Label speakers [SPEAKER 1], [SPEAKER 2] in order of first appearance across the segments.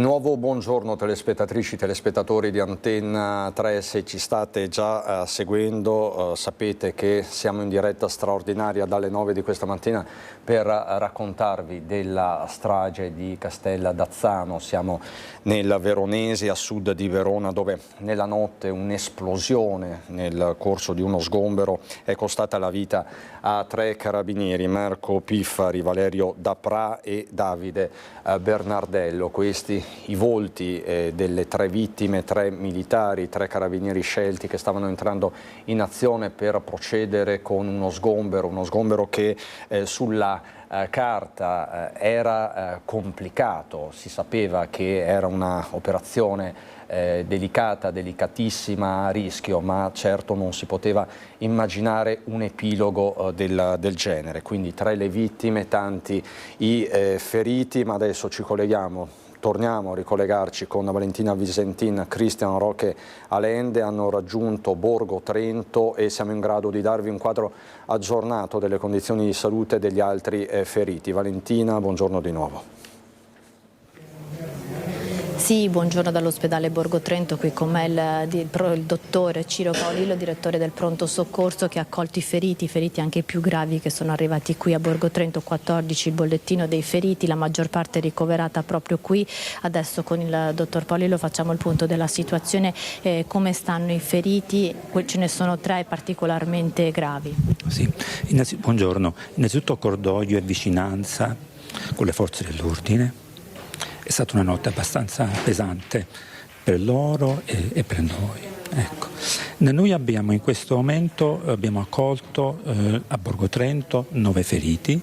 [SPEAKER 1] nuovo buongiorno telespettatrici, telespettatori di Antenna 3, se ci state già seguendo sapete che siamo in diretta straordinaria dalle 9 di questa mattina per raccontarvi della strage di Castella d'Azzano. Siamo nel Veronese, a sud di Verona, dove nella notte un'esplosione nel corso di uno sgombero è costata la vita a 3 carabinieri, Marco Piffari, Valerio Dapra e Davide Bernardello. Questi i volti delle 3 vittime, 3 militari, 3 carabinieri scelti che stavano entrando in azione per procedere con uno sgombero che sulla carta era complicato. Si sapeva che era un'operazione delicata, delicatissima, a rischio, ma certo non si poteva immaginare un epilogo del genere. Quindi 3 le vittime, tanti i feriti, ma adesso ci colleghiamo. Torniamo a ricollegarci con Valentina Visentin, Cristian Roque Alende, hanno raggiunto Borgo Trento e siamo in grado di darvi un quadro aggiornato delle condizioni di salute degli altri feriti. Valentina, buongiorno di nuovo.
[SPEAKER 2] Sì, buongiorno dall'ospedale Borgo Trento, qui con me il dottore Ciro Paolillo, direttore del pronto soccorso, che ha accolto i feriti anche i più gravi che sono arrivati qui a Borgo Trento, 14 il bollettino dei feriti, la maggior parte ricoverata proprio qui. Adesso con il dottor Paolillo facciamo il punto della situazione, come stanno i feriti, ce ne sono 3 particolarmente gravi.
[SPEAKER 3] Sì, buongiorno, innanzitutto cordoglio e vicinanza con le forze dell'ordine. È stata una notte abbastanza pesante per loro e per noi. Ecco. Noi abbiamo in questo momento accolto a Borgo Trento 9 feriti,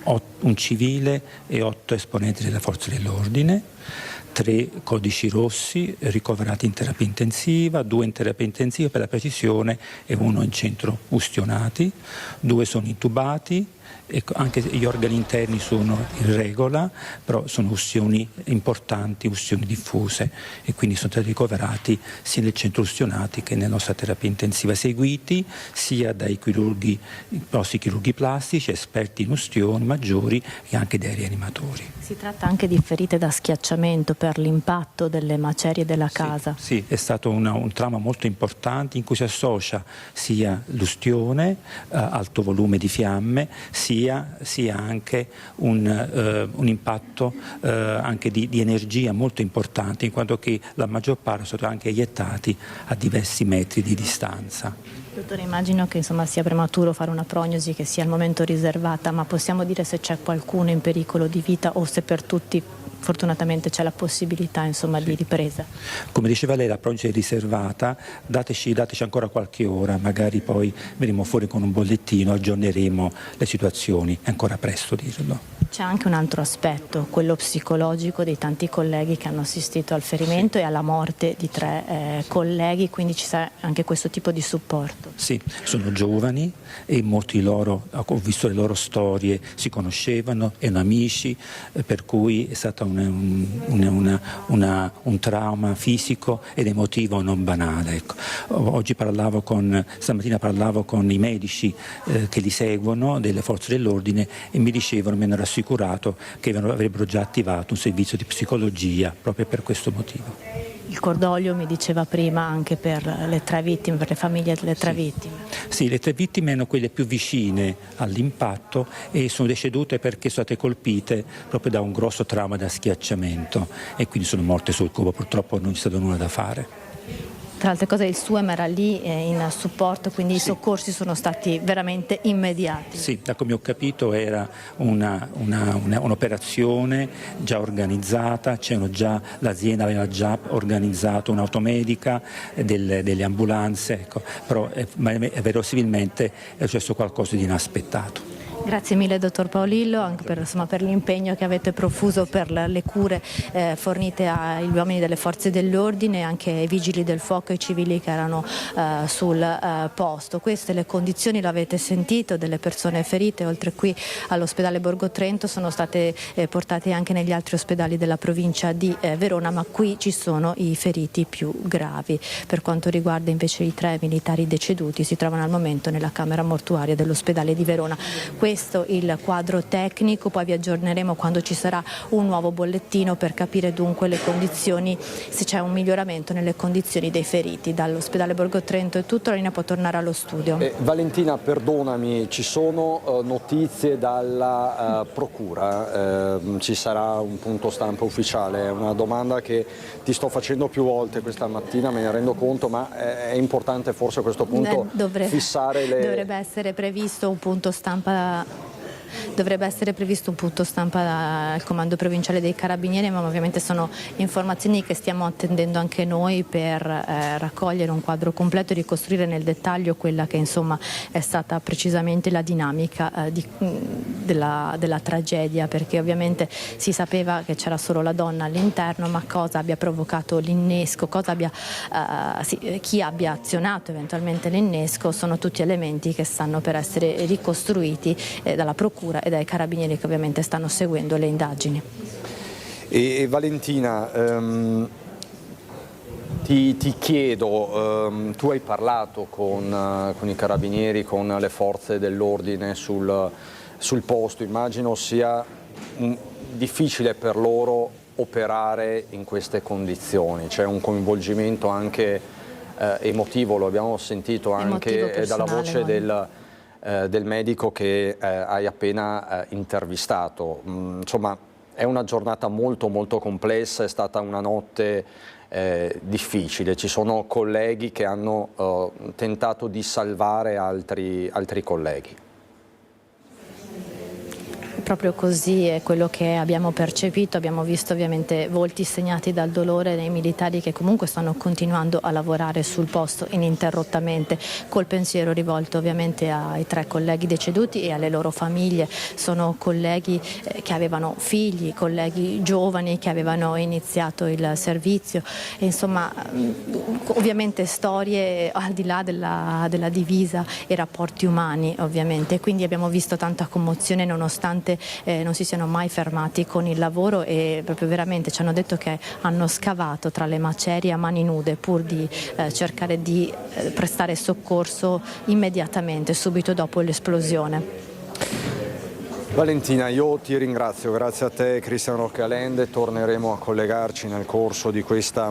[SPEAKER 3] un civile e 8 esponenti delle forze dell'ordine, 3 codici rossi ricoverati in terapia intensiva, 2 in terapia intensiva per la precisione e 1 in centro ustionati, 2 sono intubati. Ecco, anche gli organi interni sono in regola, però sono ustioni importanti, ustioni diffuse, e quindi sono stati ricoverati sia nel centro ustionati che nella nostra terapia intensiva, seguiti sia dai chirurghi, nostri chirurghi plastici, esperti in ustioni maggiori, e anche dai rianimatori.
[SPEAKER 2] Si tratta anche di ferite da schiacciamento per l'impatto delle macerie della casa.
[SPEAKER 3] Sì, è stato un trauma molto importante in cui si associa sia l'ustione, alto volume di fiamme, sia anche un impatto anche di energia molto importante, in quanto che la maggior parte sono stati anche iettati a diversi metri di distanza.
[SPEAKER 2] Dottore, immagino che sia prematuro fare una prognosi che sia al momento riservata, ma possiamo dire se c'è qualcuno in pericolo di vita o se per tutti fortunatamente c'è la possibilità di ripresa?
[SPEAKER 3] Come diceva lei, la prognosi è riservata, dateci ancora qualche ora, magari poi verremo fuori con un bollettino, aggiorneremo le situazioni, è ancora presto dirlo.
[SPEAKER 2] C'è anche un altro aspetto, quello psicologico dei tanti colleghi che hanno assistito al ferimento e alla morte di 3 colleghi, quindi ci sarà anche questo tipo di supporto.
[SPEAKER 3] Sì, sono giovani e molti di loro, ho visto le loro storie, si conoscevano, erano amici, per cui è stato un trauma fisico ed emotivo non banale. Ecco. Stamattina parlavo con i medici che li seguono, delle forze dell'ordine, e mi hanno rassicurato che avrebbero già attivato un servizio di psicologia proprio per questo motivo.
[SPEAKER 2] Il cordoglio, mi diceva prima, anche per le 3 vittime, per le famiglie delle 3 vittime.
[SPEAKER 3] Sì, le 3 vittime erano quelle più vicine all'impatto e sono decedute perché sono state colpite proprio da un grosso trauma da schiacciamento e quindi sono morte sul colpo. Purtroppo non c'è stato nulla da fare.
[SPEAKER 2] Tra altre cose il SUEM era lì in supporto, quindi
[SPEAKER 3] sì.
[SPEAKER 2] I soccorsi sono stati veramente immediati.
[SPEAKER 3] Sì, da come ho capito era un'operazione già organizzata, l'azienda aveva già organizzato un'automedica, delle ambulanze, ecco, però verosimilmente è successo qualcosa di inaspettato.
[SPEAKER 2] Grazie mille dottor Paolillo anche per l'impegno che avete profuso per le cure fornite agli uomini delle forze dell'ordine e anche ai vigili del fuoco e ai civili che erano sul posto. Queste le condizioni, l'avete sentito, delle persone ferite, oltre qui all'ospedale Borgo Trento sono state portate anche negli altri ospedali della provincia di Verona, ma qui ci sono i feriti più gravi. Per quanto riguarda invece i 3 militari deceduti, si trovano al momento nella camera mortuaria dell'ospedale di Verona. questo il quadro tecnico, poi vi aggiorneremo quando ci sarà un nuovo bollettino per capire dunque le condizioni, se c'è un miglioramento nelle condizioni dei feriti. Dall'ospedale Borgo Trento è tutto, la linea può tornare allo studio.
[SPEAKER 1] Valentina, perdonami, ci sono notizie dalla Procura? Ci sarà un punto stampa ufficiale? È una domanda che ti sto facendo più volte questa mattina, me ne rendo conto, ma è importante forse a questo punto fissare le...
[SPEAKER 2] Dovrebbe essere previsto un punto stampa. Dovrebbe essere previsto un punto stampa dal Comando Provinciale dei Carabinieri, ma ovviamente sono informazioni che stiamo attendendo anche noi per raccogliere un quadro completo e ricostruire nel dettaglio quella che insomma è stata precisamente la dinamica della tragedia, perché ovviamente si sapeva che c'era solo la donna all'interno, ma cosa abbia provocato l'innesco, chi abbia azionato eventualmente l'innesco, sono tutti elementi che stanno per essere ricostruiti dalla Procura e dai Carabinieri, che ovviamente stanno seguendo le indagini.
[SPEAKER 1] E Valentina, ti chiedo, tu hai parlato con i Carabinieri, con le forze dell'ordine sul posto, immagino sia difficile per loro operare in queste condizioni, c'è un coinvolgimento anche emotivo, lo abbiamo sentito anche dalla voce del medico che hai appena intervistato. Insomma, è una giornata molto molto complessa, è stata una notte difficile, ci sono colleghi che hanno tentato di salvare altri colleghi.
[SPEAKER 2] Proprio così è quello che abbiamo percepito, abbiamo visto ovviamente volti segnati dal dolore dei militari che comunque stanno continuando a lavorare sul posto ininterrottamente, col pensiero rivolto ovviamente ai 3 colleghi deceduti e alle loro famiglie. Sono colleghi che avevano figli, colleghi giovani che avevano iniziato il servizio e insomma ovviamente storie al di là della divisa e rapporti umani ovviamente, quindi abbiamo visto tanta commozione nonostante non si siano mai fermati con il lavoro e proprio veramente ci hanno detto che hanno scavato tra le macerie a mani nude pur di cercare di prestare soccorso immediatamente, subito dopo l'esplosione.
[SPEAKER 1] Valentina, io ti ringrazio, grazie a te Cristiano Calende, torneremo a collegarci nel corso di questa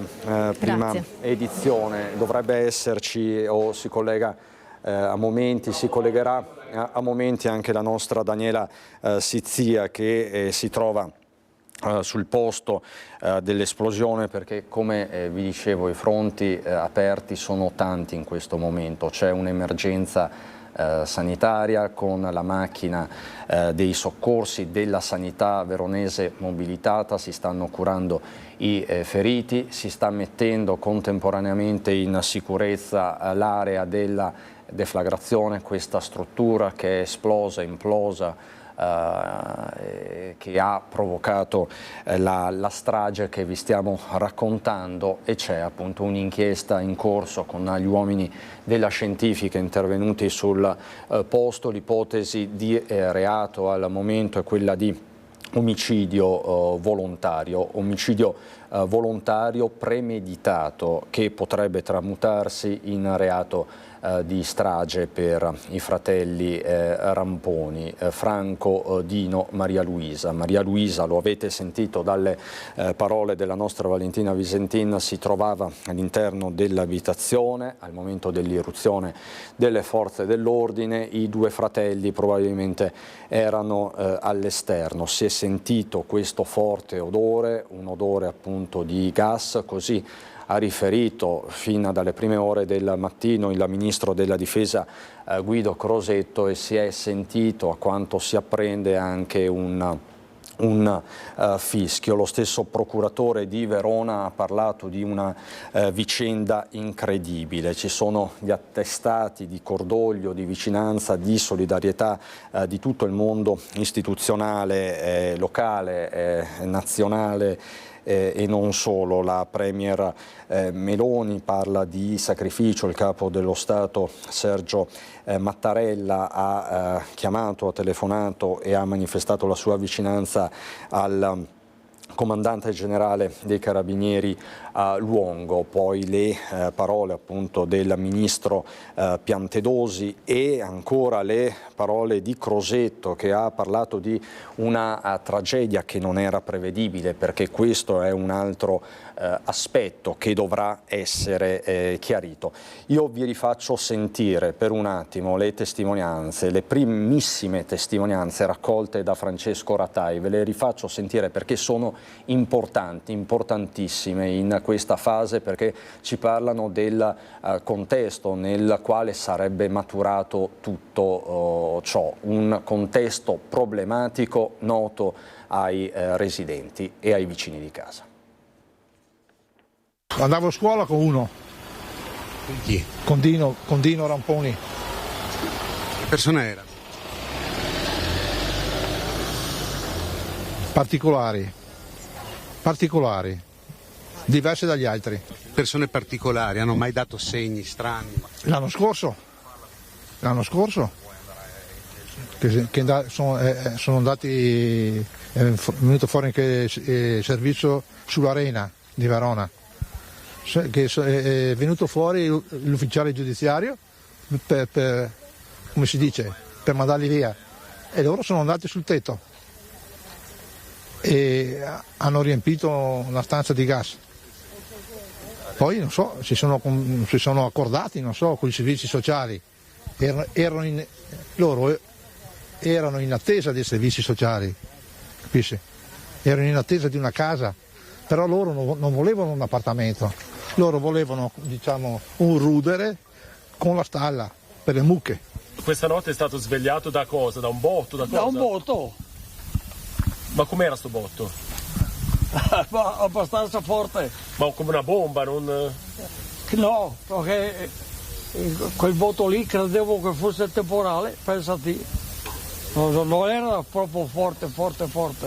[SPEAKER 1] prima edizione, dovrebbe esserci o si collega a momenti, si collegherà a momenti anche la nostra Daniela Sizzia che si trova sul posto dell'esplosione, perché come vi dicevo i fronti aperti sono tanti in questo momento, c'è un'emergenza sanitaria con la macchina dei soccorsi della sanità veronese mobilitata, si stanno curando i feriti, si sta mettendo contemporaneamente in sicurezza l'area della deflagrazione, questa struttura che è esplosa, implosa, che ha provocato la strage che vi stiamo raccontando, e c'è appunto un'inchiesta in corso con gli uomini della scientifica intervenuti sul posto. L'ipotesi di reato al momento è quella di omicidio volontario premeditato che potrebbe tramutarsi in reato di strage per i fratelli Ramponi, Franco, Dino, Maria Luisa. Maria Luisa, lo avete sentito dalle parole della nostra Valentina Visentin, si trovava all'interno dell'abitazione al momento dell'irruzione delle forze dell'ordine, i 2 fratelli probabilmente erano all'esterno. Si è sentito questo forte odore, un odore appunto di gas, così ha riferito fino dalle prime ore del mattino il ministro della difesa Guido Crosetto, e si è sentito, a quanto si apprende, anche un fischio. Lo stesso procuratore di Verona ha parlato di una vicenda incredibile. Ci sono gli attestati di cordoglio, di vicinanza, di solidarietà di tutto il mondo istituzionale, locale, nazionale e non solo. La Premier Meloni parla di sacrificio, il capo dello Stato Sergio Mattarella ha chiamato, ha telefonato e ha manifestato la sua vicinanza al comandante generale dei Carabinieri Luongo, poi le parole appunto del ministro Piantedosi e ancora le parole di Crosetto, che ha parlato di una tragedia che non era prevedibile, perché questo è un altro aspetto che dovrà essere chiarito. Io vi rifaccio sentire per un attimo le testimonianze, le primissime testimonianze raccolte da Francesco Ratai, ve le rifaccio sentire perché sono importanti, importantissime in questa fase, perché ci parlano del contesto nel quale sarebbe maturato tutto ciò, un contesto problematico noto ai residenti e ai vicini di casa.
[SPEAKER 4] Andavo a scuola con uno.
[SPEAKER 5] Chi?
[SPEAKER 4] Con Dino Ramponi.
[SPEAKER 5] Che persona era?
[SPEAKER 4] Particolari, diverse dagli altri.
[SPEAKER 5] Persone particolari, hanno mai dato segni strani?
[SPEAKER 4] L'anno scorso, che sono andati, è venuto fuori anche servizio sull'Arena di Verona, che è venuto fuori l'ufficiale giudiziario per come si dice, per mandarli via, e loro sono andati sul tetto e hanno riempito una stanza di gas. Poi non so, si sono accordati, non so, con i servizi sociali. Loro erano in attesa dei servizi sociali, capisci? Erano in attesa di una casa, però loro non volevano un appartamento, loro volevano, diciamo, un rudere con la stalla per le mucche.
[SPEAKER 6] Questa notte è stato svegliato da cosa? Da un botto? Da cosa?
[SPEAKER 7] Da un botto.
[SPEAKER 6] Ma com'era sto botto?
[SPEAKER 7] Abbastanza forte.
[SPEAKER 6] Ma come una bomba, non...
[SPEAKER 7] No, perché quel botto lì credevo che fosse temporale, pensati. Non era proprio forte.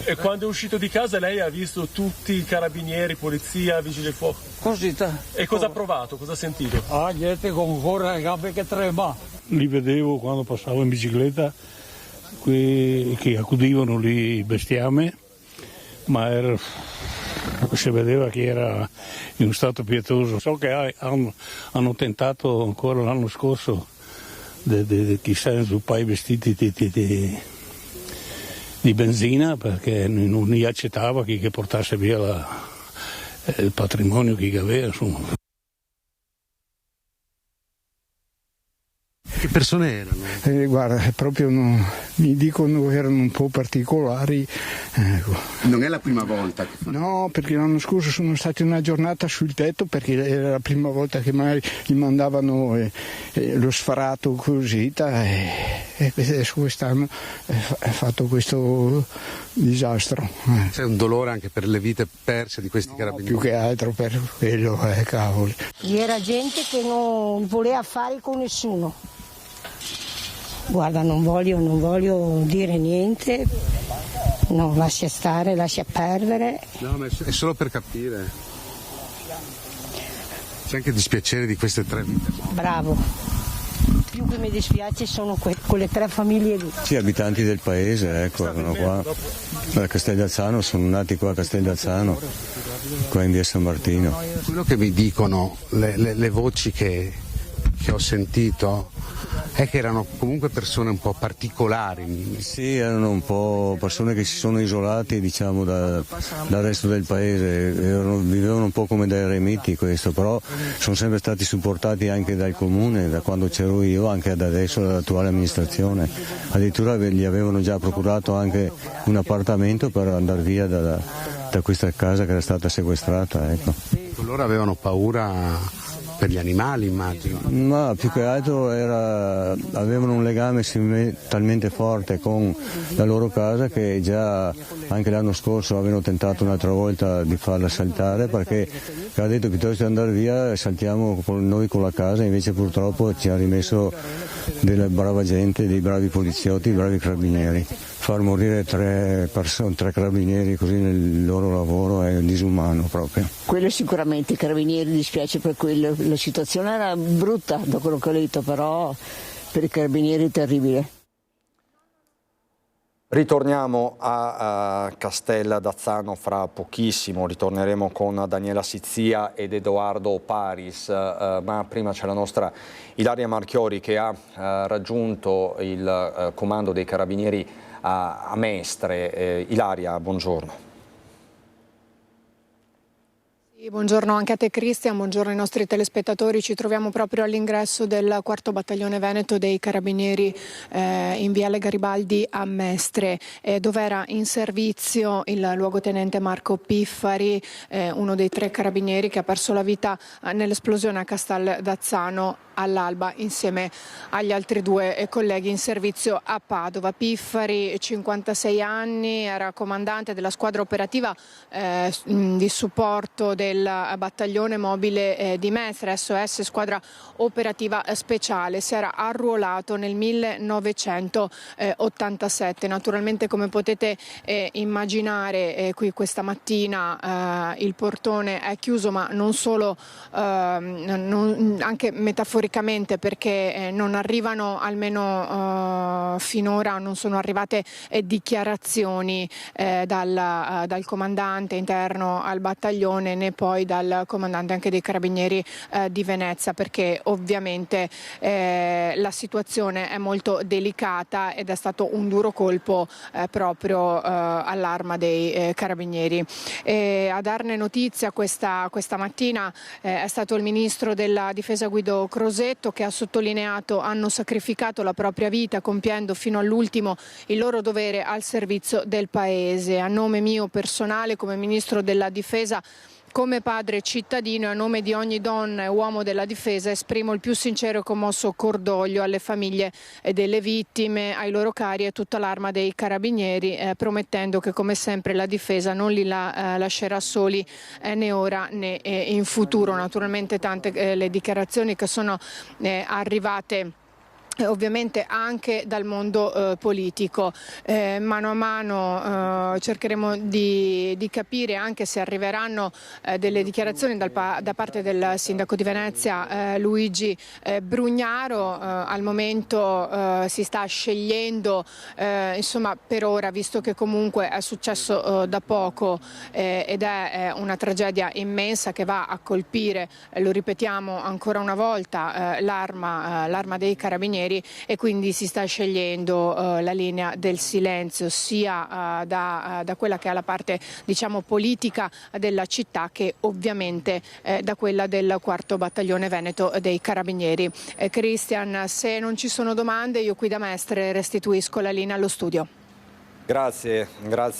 [SPEAKER 6] E quando è uscito di casa lei ha visto tutti i carabinieri, polizia, vigili del fuoco?
[SPEAKER 7] Così.
[SPEAKER 6] E cosa ha provato? Cosa ha sentito?
[SPEAKER 7] Niente, con ancora le gambe che trema.
[SPEAKER 8] Li vedevo quando passavo in bicicletta, che accudivano lì il bestiame, ma si vedeva che era in uno stato pietoso. So che hanno tentato ancora l'anno scorso di sviluppare i vestiti di benzina, perché non gli accettava che portasse via il patrimonio che aveva. Insomma.
[SPEAKER 5] Che persone erano?
[SPEAKER 9] Guarda, proprio mi dicono che erano un po' particolari. Ecco.
[SPEAKER 5] Non è la prima volta che fanno?
[SPEAKER 9] No, perché l'anno scorso sono stati una giornata sul tetto, perché era la prima volta che mai gli mandavano lo sfarato così, e adesso quest'anno è fatto questo disastro.
[SPEAKER 5] C'è un dolore anche per le vite perse di questi carabinieri?
[SPEAKER 9] Più che altro per quello, cavoli.
[SPEAKER 10] Era gente che non voleva affari con nessuno. Guarda, non voglio dire niente, no, lascia stare, lascia perdere.
[SPEAKER 5] No, ma è solo per capire. C'è anche dispiacere di queste 3 vite.
[SPEAKER 10] Bravo. Più che mi dispiace sono quelle 3 famiglie lì.
[SPEAKER 11] Sì, abitanti del paese, ecco, erano qua da Casteldalzano, sono nati qua a Casteldalzano, qua in via San Martino.
[SPEAKER 5] Quello che mi dicono le voci che ho sentito è che erano comunque persone un po' particolari.
[SPEAKER 11] Sì, erano un po' persone che si sono isolati, diciamo, dal resto del paese, vivevano un po' come dei eremiti questo, però sono sempre stati supportati anche dal comune, da quando c'ero io, anche ad adesso dall'attuale amministrazione. Addirittura gli avevano già procurato anche un appartamento per andare via da questa casa che era stata sequestrata, ecco.
[SPEAKER 5] Loro avevano paura per gli animali, immagino.
[SPEAKER 11] Ma più che altro avevano un legame talmente forte con la loro casa che già anche l'anno scorso avevano tentato un'altra volta di farla saltare, perché ha detto piuttosto di andare via saltiamo noi con la casa, invece purtroppo ci ha rimesso della brava gente, dei bravi poliziotti, dei bravi carabinieri. Far morire 3 carabinieri così nel loro lavoro è disumano proprio.
[SPEAKER 10] Quello sicuramente, i carabinieri, dispiace per quello. La situazione era brutta da quello che ho letto, però per i carabinieri è terribile.
[SPEAKER 1] Ritorniamo a Castel d'Azzano fra pochissimo, ritorneremo con Daniela Sizzia ed Edoardo Paris, ma prima c'è la nostra Ilaria Marchiori che ha raggiunto il comando dei Carabinieri a Mestre. Ilaria, buongiorno.
[SPEAKER 12] Buongiorno anche a te Cristian, buongiorno ai nostri telespettatori. Ci troviamo proprio all'ingresso del 4° Battaglione Veneto dei Carabinieri in Viale Garibaldi a Mestre, dove era in servizio il luogotenente Marco Piffari, uno dei 3 carabinieri che ha perso la vita nell'esplosione a Castel d'Azzano all'alba insieme agli altri 2 colleghi in servizio a Padova. Piffari, 56 anni, era comandante della squadra operativa di supporto del battaglione mobile di Mestre, SOS squadra operativa speciale. Si era arruolato nel 1987. Naturalmente, come potete immaginare, qui questa mattina il portone è chiuso, ma non solo, anche metaforicamente, perché non arrivano, almeno finora non sono arrivate dichiarazioni dal comandante interno al battaglione, né poi dal comandante anche dei Carabinieri di Venezia, perché ovviamente la situazione è molto delicata ed è stato un duro colpo proprio all'arma dei Carabinieri. A darne notizia questa mattina è stato il ministro della Difesa Guido Crosetto, che ha sottolineato: hanno sacrificato la propria vita compiendo fino all'ultimo il loro dovere al servizio del Paese. A nome mio personale come Ministro della Difesa, come padre cittadino e a nome di ogni donna e uomo della difesa, esprimo il più sincero e commosso cordoglio alle famiglie delle vittime, ai loro cari e a tutta l'Arma dei Carabinieri, promettendo che come sempre la difesa non li lascerà soli né ora né in futuro. Naturalmente tante le dichiarazioni che sono arrivate ovviamente anche dal mondo politico. Mano a mano cercheremo di capire anche se arriveranno delle dichiarazioni da parte del sindaco di Venezia Luigi Brugnaro. Al momento si sta scegliendo, insomma, per ora, visto che comunque è successo da poco ed è una tragedia immensa che va a colpire, lo ripetiamo ancora una volta, l'arma dei Carabinieri, e quindi si sta scegliendo la linea del silenzio, sia da quella che è la parte, diciamo, politica della città, che ovviamente da quella del 4° Battaglione Veneto dei Carabinieri. Cristian, se non ci sono domande, io qui da Mestre restituisco la linea allo studio.
[SPEAKER 1] Grazie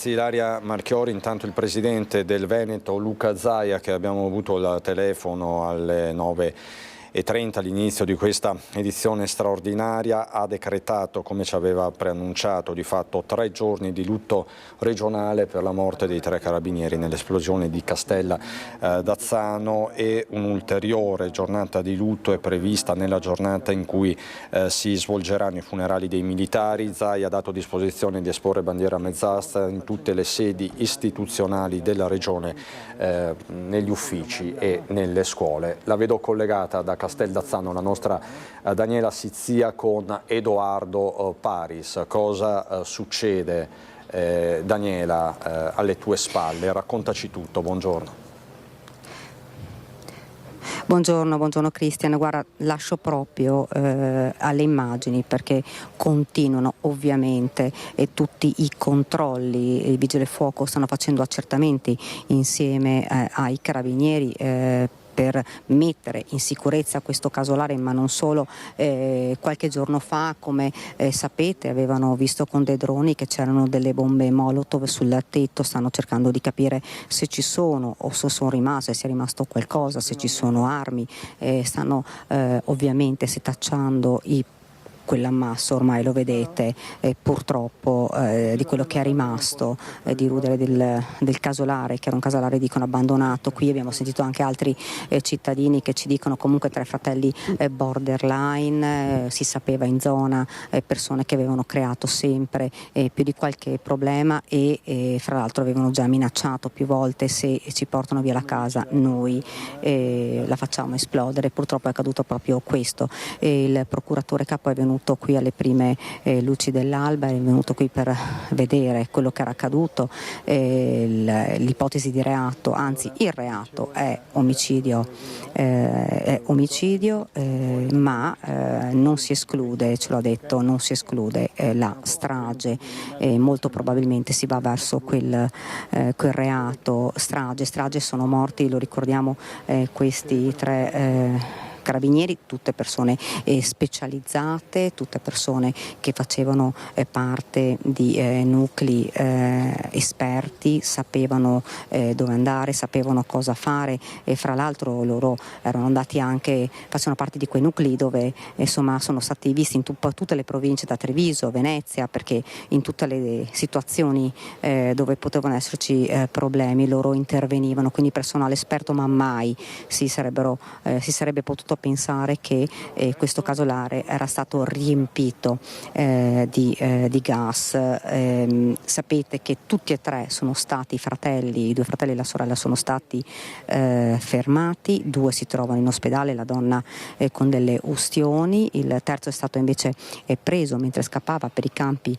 [SPEAKER 1] Ilaria Marchiori. Intanto il presidente del Veneto Luca Zaia, che abbiamo avuto al telefono alle 9:30 all'inizio di questa edizione straordinaria, ha decretato, come ci aveva preannunciato, di fatto 3 giorni di lutto regionale per la morte dei 3 carabinieri nell'esplosione di Castel d'Azzano, e un'ulteriore giornata di lutto è prevista nella giornata in cui si svolgeranno i funerali dei militari. Zai ha dato disposizione di esporre bandiera mezz'asta in tutte le sedi istituzionali della regione, negli uffici e nelle scuole. La vedo collegata da Castel d'Azzano la nostra Daniela Sizzia con Edoardo Paris. Cosa succede, Daniela, alle tue spalle? Raccontaci tutto, buongiorno.
[SPEAKER 13] Buongiorno Cristian, guarda, lascio proprio alle immagini, perché continuano ovviamente tutti i controlli. I vigili del fuoco stanno facendo accertamenti insieme ai carabinieri per mettere in sicurezza questo casolare, ma non solo. Qualche giorno fa, come sapete, avevano visto con dei droni che c'erano delle bombe Molotov sul tetto. Stanno cercando di capire se ci sono o se sono rimaste, se è rimasto qualcosa, se ci sono armi. Stanno ovviamente setacciando quell'ammasso, ormai lo vedete, purtroppo di quello che è rimasto di rudere del casolare, che era un casolare, dicono, abbandonato. Qui abbiamo sentito anche altri cittadini che ci dicono comunque 3 fratelli borderline, si sapeva in zona, persone che avevano creato sempre più di qualche problema e fra l'altro avevano già minacciato più volte: se ci portano via la casa noi la facciamo esplodere. Purtroppo è accaduto proprio questo. Il procuratore capo è venuto venuto qui alle prime luci dell'alba, è venuto qui per vedere quello che era accaduto. L'ipotesi di reato, anzi il reato è omicidio, ma non si esclude, ce l'ho detto, non si esclude la strage, molto probabilmente si va verso quel reato. Strage sono morti, lo ricordiamo, questi 3 carabinieri, tutte persone specializzate, tutte persone che facevano parte di nuclei esperti, sapevano dove andare, sapevano cosa fare, e fra l'altro loro erano andati anche, facevano parte di quei nuclei dove insomma sono stati visti in tutte le province, da Treviso, Venezia, perché in tutte le situazioni dove potevano esserci problemi loro intervenivano, quindi personale esperto, ma mai si sarebbe potuto pensare che questo casolare era stato riempito di gas. Sapete che tutti e 3 sono stati fratelli, i 2 fratelli e la sorella sono stati fermati, 2 si trovano in ospedale, la donna con delle ustioni, il terzo è stato invece preso mentre scappava per i campi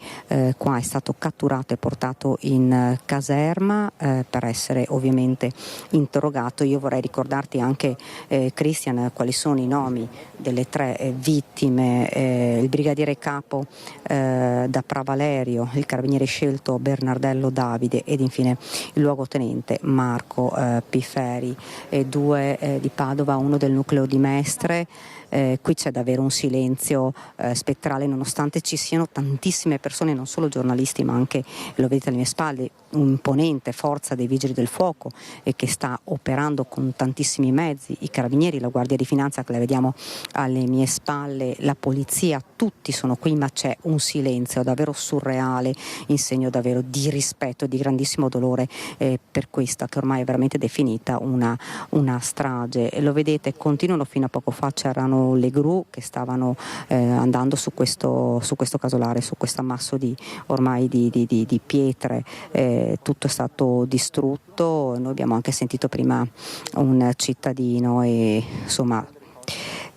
[SPEAKER 13] qua, è stato catturato e portato in caserma per essere ovviamente interrogato. Io vorrei ricordarti anche, Christian, quali sono i nomi delle 3 vittime: il brigadiere capo da Pravalerio, il carabiniere scelto Bernardello Davide ed infine il luogotenente Marco Pifferi, 2 di Padova, 1 del nucleo di Mestre. Qui c'è davvero un silenzio spettrale, nonostante ci siano tantissime persone, non solo giornalisti, ma anche, lo vedete alle mie spalle, un'imponente forza dei vigili del fuoco che sta operando con tantissimi mezzi, i carabinieri, la Guardia di Finanza che la vediamo alle mie spalle, la polizia, tutti sono qui, ma c'è un silenzio davvero surreale, in segno davvero di rispetto, di grandissimo dolore per questa che ormai è veramente definita una strage. Lo vedete, continuano, fino a poco fa c'erano le gru che stavano andando su questo casolare, su questo ammasso di pietre, tutto è stato distrutto. Noi abbiamo anche sentito prima un cittadino e insomma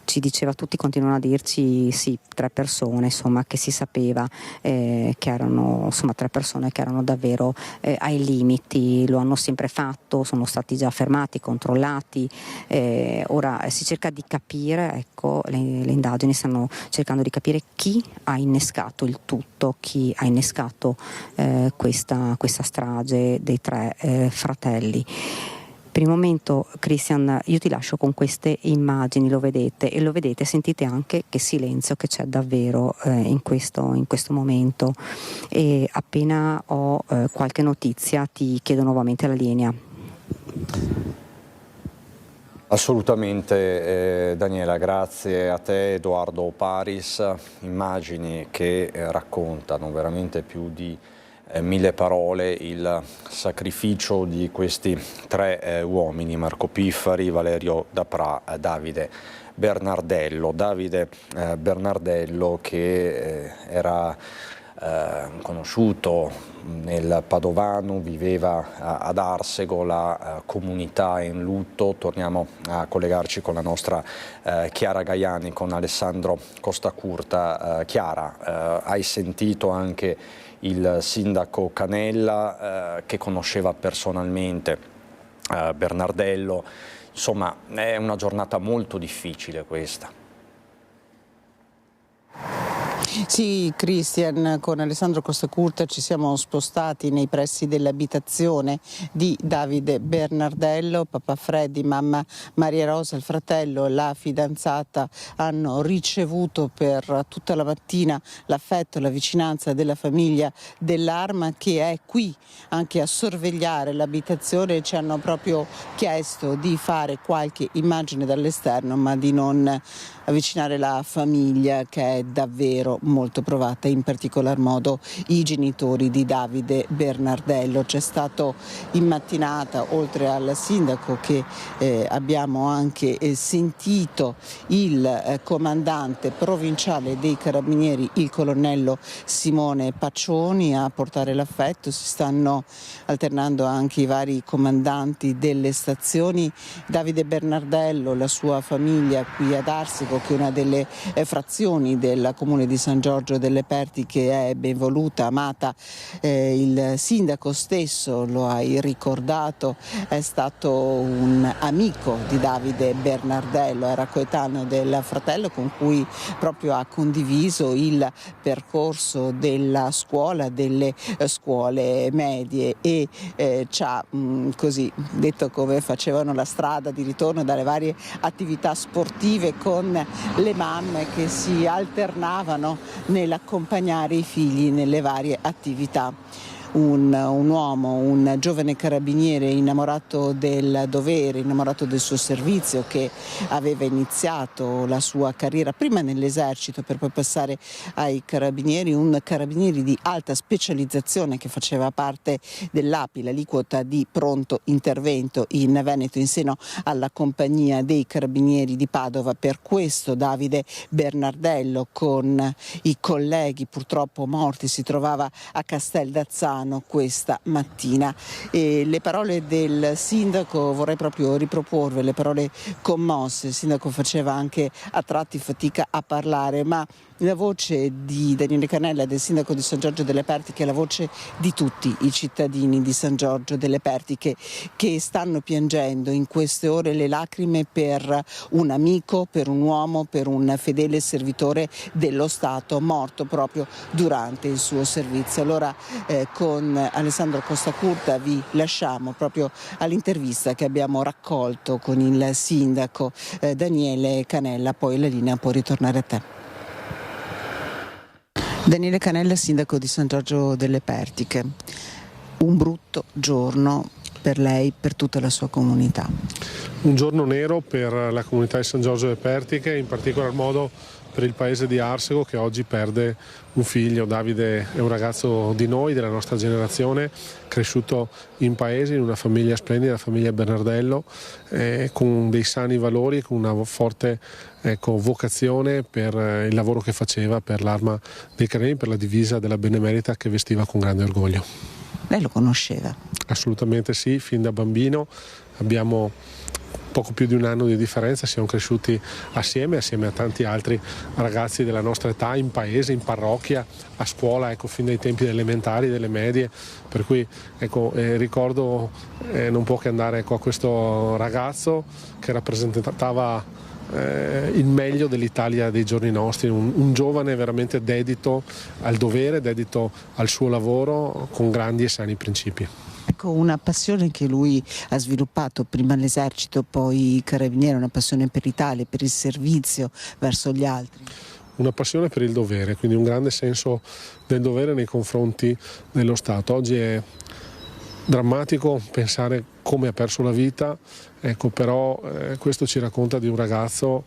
[SPEAKER 13] ci diceva, tutti continuano a dirci sì, 3 persone insomma che si sapeva che erano insomma 3 persone che erano davvero ai limiti, lo hanno sempre fatto, sono stati già fermati, controllati, ora si cerca di capire, ecco, le indagini stanno cercando di capire chi ha innescato il tutto, chi ha innescato questa strage dei 3 fratelli. Per il momento, Christian, io ti lascio con queste immagini, lo vedete, sentite anche che silenzio che c'è davvero in questo momento, e appena ho qualche notizia ti chiedo nuovamente la linea.
[SPEAKER 1] Assolutamente Daniela, grazie a te, Edoardo Paris. Immagini che raccontano veramente più di 1000 parole il sacrificio di questi 3 uomini, Marco Piffari, Valerio Dapra, Davide Bernardello. Davide Bernardello che era conosciuto nel Padovano, viveva ad Arsego, la comunità è in lutto. Torniamo a collegarci con la nostra Chiara Gaiani, con Alessandro Costacurta. Chiara, hai sentito anche il sindaco Canella che conosceva personalmente Bernardello, insomma è una giornata molto difficile questa.
[SPEAKER 14] Sì, Christian, con Alessandro Costacurta ci siamo spostati nei pressi dell'abitazione di Davide Bernardello. Papà Freddy, mamma Maria Rosa, il fratello e la fidanzata hanno ricevuto per tutta la mattina l'affetto e la vicinanza della famiglia dell'Arma, che è qui anche a sorvegliare l'abitazione. Ci hanno proprio chiesto di fare qualche immagine dall'esterno, ma di non avvicinare la famiglia, che è davvero molto provata, in particolar modo i genitori di Davide Bernardello. C'è stato in mattinata, oltre al sindaco che abbiamo anche sentito, il comandante provinciale dei Carabinieri, il colonnello Simone Paccioni, a portare l'affetto. Si stanno alternando anche i vari comandanti delle stazioni. Davide Bernardello, la sua famiglia qui ad Arsego, che è una delle frazioni del comune di San Giorgio delle Pertiche, è ben voluta, amata. Il sindaco stesso lo hai ricordato, è stato un amico di Davide Bernardello, era coetaneo del fratello con cui proprio ha condiviso il percorso della scuola, delle scuole medie, e ci ha così detto come facevano la strada di ritorno dalle varie attività sportive con le mamme che si alternavano nell'accompagnare i figli nelle varie attività. Un uomo, un giovane carabiniere innamorato del dovere, innamorato del suo servizio, che aveva iniziato la sua carriera prima nell'esercito per poi passare ai carabinieri, un carabinieri di alta specializzazione che faceva parte dell'API, l'aliquota di pronto intervento in Veneto, in seno alla compagnia dei carabinieri di Padova. Per questo Davide Bernardello, con i colleghi purtroppo morti, si trovava a Casteldazzano questa mattina. E le parole del sindaco vorrei proprio riproporve, le parole commosse. Il sindaco faceva anche a tratti fatica a parlare, ma la voce di Daniele Canella, del sindaco di San Giorgio delle Pertiche, è la voce di tutti i cittadini di San Giorgio delle Pertiche che stanno piangendo in queste ore le lacrime per un amico, per un uomo, per un fedele servitore dello Stato morto proprio durante il suo servizio. Allora con Alessandro Costacurta vi lasciamo proprio all'intervista che abbiamo raccolto con il sindaco Daniele Canella, poi la linea può ritornare a te. Daniele Canella, sindaco di San Giorgio delle Pertiche. Un brutto giorno per lei, per tutta la sua comunità.
[SPEAKER 15] Un giorno nero per la comunità di San Giorgio delle Pertiche, in particolar modo per il paese di Arsego, che oggi perde un figlio. Davide è un ragazzo di noi, della nostra generazione, cresciuto in paese, in una famiglia splendida, la famiglia Bernardello, con dei sani valori, con una forte vocazione per il lavoro che faceva per l'Arma dei Carabinieri, per la divisa della Benemerita che vestiva con grande orgoglio.
[SPEAKER 14] Lei lo conosceva?
[SPEAKER 15] Assolutamente sì, fin da bambino. Abbiamo poco più di un anno di differenza, siamo cresciuti assieme a tanti altri ragazzi della nostra età, in paese, in parrocchia, a scuola, fin dai tempi delle elementari, delle medie, per cui ricordo non può che andare a questo ragazzo che rappresentava il meglio dell'Italia dei giorni nostri, un giovane veramente dedito al dovere, dedito al suo lavoro, con grandi e sani principi.
[SPEAKER 14] Ecco, una passione che lui ha sviluppato prima l'esercito, poi i carabinieri, una passione per l'Italia, per il servizio verso gli altri.
[SPEAKER 15] Una passione per il dovere, quindi un grande senso del dovere nei confronti dello Stato. Oggi è drammatico pensare come ha perso la vita, però questo ci racconta di un ragazzo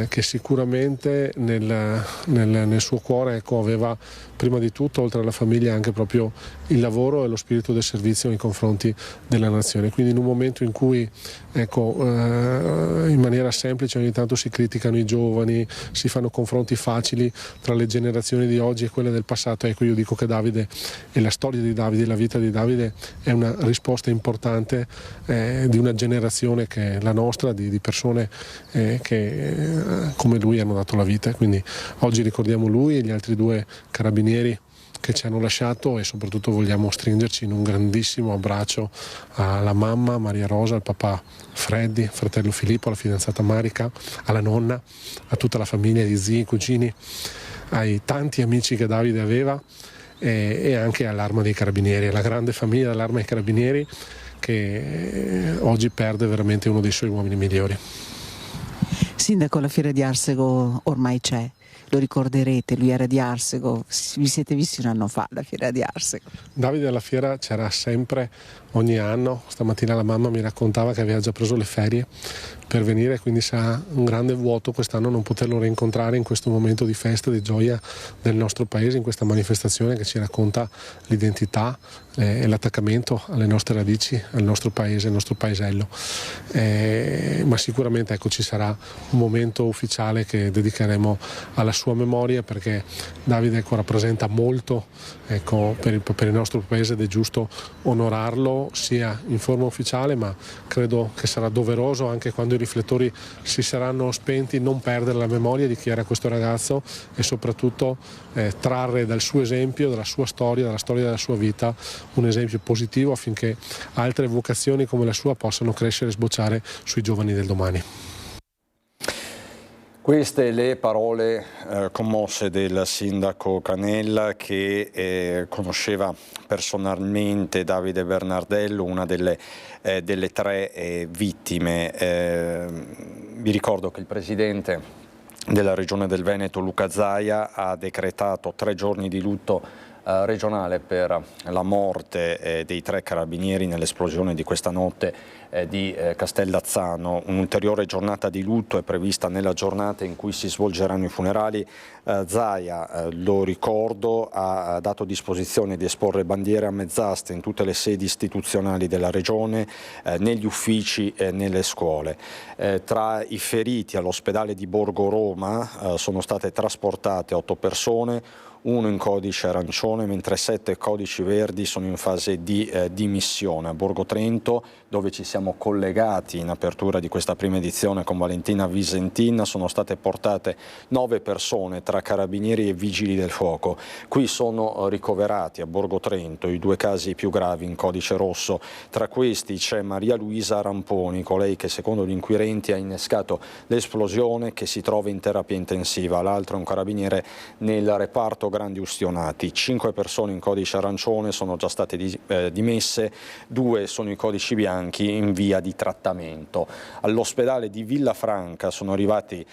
[SPEAKER 15] che sicuramente nel suo cuore aveva prima di tutto, oltre alla famiglia, anche proprio il lavoro e lo spirito del servizio nei confronti della nazione. Quindi in un momento in cui in maniera semplice ogni tanto si criticano i giovani, si fanno confronti facili tra le generazioni di oggi e quelle del passato, io dico che Davide e la storia di Davide, la vita di Davide è una risposta importante di una generazione che è la nostra, di persone che come lui hanno dato la vita. Quindi oggi ricordiamo lui e gli altri due carabinieri che ci hanno lasciato, e soprattutto vogliamo stringerci in un grandissimo abbraccio alla mamma Maria Rosa, al papà Freddy, al fratello Filippo, alla fidanzata Marica, alla nonna, a tutta la famiglia di zii, cugini, ai tanti amici che Davide aveva, e anche all'Arma dei Carabinieri, alla grande famiglia dell'Arma dei Carabinieri, che oggi perde veramente uno dei suoi uomini migliori.
[SPEAKER 14] Sindaco, la fiera di Arsego ormai c'è, lo ricorderete, lui era di Arsego, vi siete visti un anno fa alla fiera di Arsego?
[SPEAKER 15] Davide alla fiera c'era sempre, ogni anno. Stamattina la mamma mi raccontava che aveva già preso le ferie per venire, quindi sarà un grande vuoto quest'anno non poterlo rincontrare in questo momento di festa, di gioia del nostro paese, in questa manifestazione che ci racconta l'identità e l'attaccamento alle nostre radici, al nostro paese, al nostro paesello. Ma sicuramente ci sarà un momento ufficiale che dedicheremo alla sua memoria, perché Davide rappresenta molto per il nostro paese ed è giusto onorarlo sia in forma ufficiale, ma credo che sarà doveroso anche quando i riflettori si saranno spenti non perdere la memoria di chi era questo ragazzo e soprattutto trarre dal suo esempio, dalla sua storia, dalla storia della sua vita un esempio positivo affinché altre vocazioni come la sua possano crescere e sbocciare sui giovani del domani.
[SPEAKER 1] Queste le parole commosse del sindaco Canella, che conosceva personalmente Davide Bernardello, una delle 3 vittime. Vi ricordo che il presidente della Regione del Veneto, Luca Zaia, ha decretato 3 giorni di lutto regionale per la morte dei 3 carabinieri nell'esplosione di questa notte di Castellazzano. Un'ulteriore giornata di lutto è prevista nella giornata in cui si svolgeranno i funerali. Zaia, lo ricordo, ha dato disposizione di esporre bandiere a mezz'asta in tutte le sedi istituzionali della Regione, negli uffici e nelle scuole. Tra i feriti all'ospedale di Borgo Roma sono state trasportate 8 persone, 1 in codice arancione, mentre 7 codici verdi sono in fase di dimissione. A Borgo Trento, dove ci siamo collegati in apertura di questa prima edizione con Valentina Visentin, sono state portate 9 persone tra carabinieri e vigili del fuoco. Qui sono ricoverati a Borgo Trento i 2 casi più gravi in codice rosso. Tra questi c'è Maria Luisa Ramponi, colei che secondo gli inquirenti ha innescato l'esplosione, che si trova in terapia intensiva. L'altro è un carabiniere nel reparto grandi ustionati. 5 persone in codice arancione sono già state dimesse, 2 sono i codici bianchi in via di trattamento. All'ospedale di Villafranca sono arrivati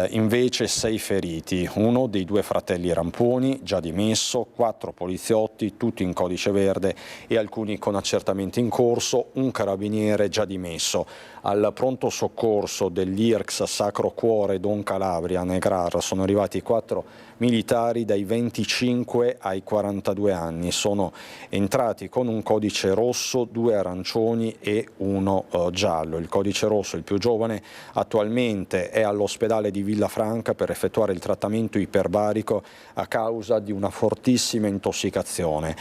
[SPEAKER 1] invece 6 feriti, 1 dei 2 fratelli Ramponi già dimesso, 4 poliziotti tutti in codice verde e alcuni con accertamenti in corso, 1 carabiniere già dimesso. Al pronto soccorso dell'IRCS Sacro Cuore Don Calabria Negrar sono arrivati 4 militari dai 25 ai 42 anni, sono entrati con un codice rosso, 2 arancioni e 1 giallo. Il codice rosso, il più giovane, attualmente è all'ospedale di Villafranca per effettuare il trattamento iperbarico a causa di una fortissima intossicazione.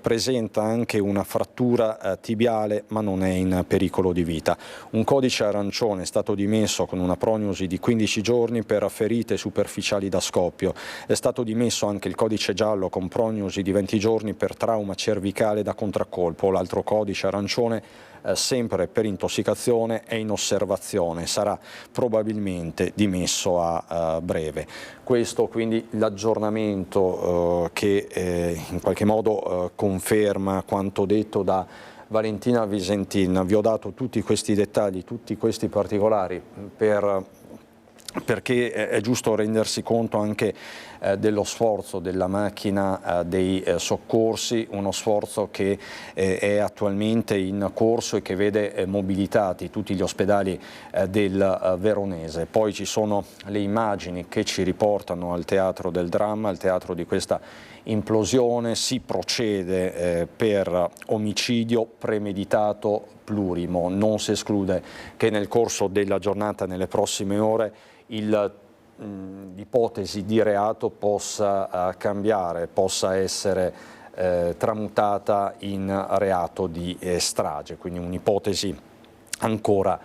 [SPEAKER 1] Presenta anche una frattura tibiale, ma non è in pericolo di vita. Un codice arancione è stato dimesso con una prognosi di 15 giorni per ferite superficiali da scoppio. È stato dimesso anche il codice giallo con prognosi di 20 giorni per trauma cervicale da contraccolpo. L'altro codice arancione, sempre per intossicazione, è in osservazione, sarà probabilmente dimesso a breve. Questo quindi l'aggiornamento che in qualche modo conferma quanto detto da Valentina Visentin. Vi ho dato tutti questi dettagli, tutti questi particolari perché è giusto rendersi conto anche dello sforzo della macchina dei soccorsi, uno sforzo che è attualmente in corso e che vede mobilitati tutti gli ospedali del Veronese. Poi ci sono le immagini che ci riportano al teatro del dramma, al teatro di questa implosione. Si procede per omicidio premeditato plurimo. Non si esclude che nel corso della giornata, nelle prossime ore, l'ipotesi di reato possa cambiare, possa essere tramutata in reato di strage, quindi un'ipotesi ancora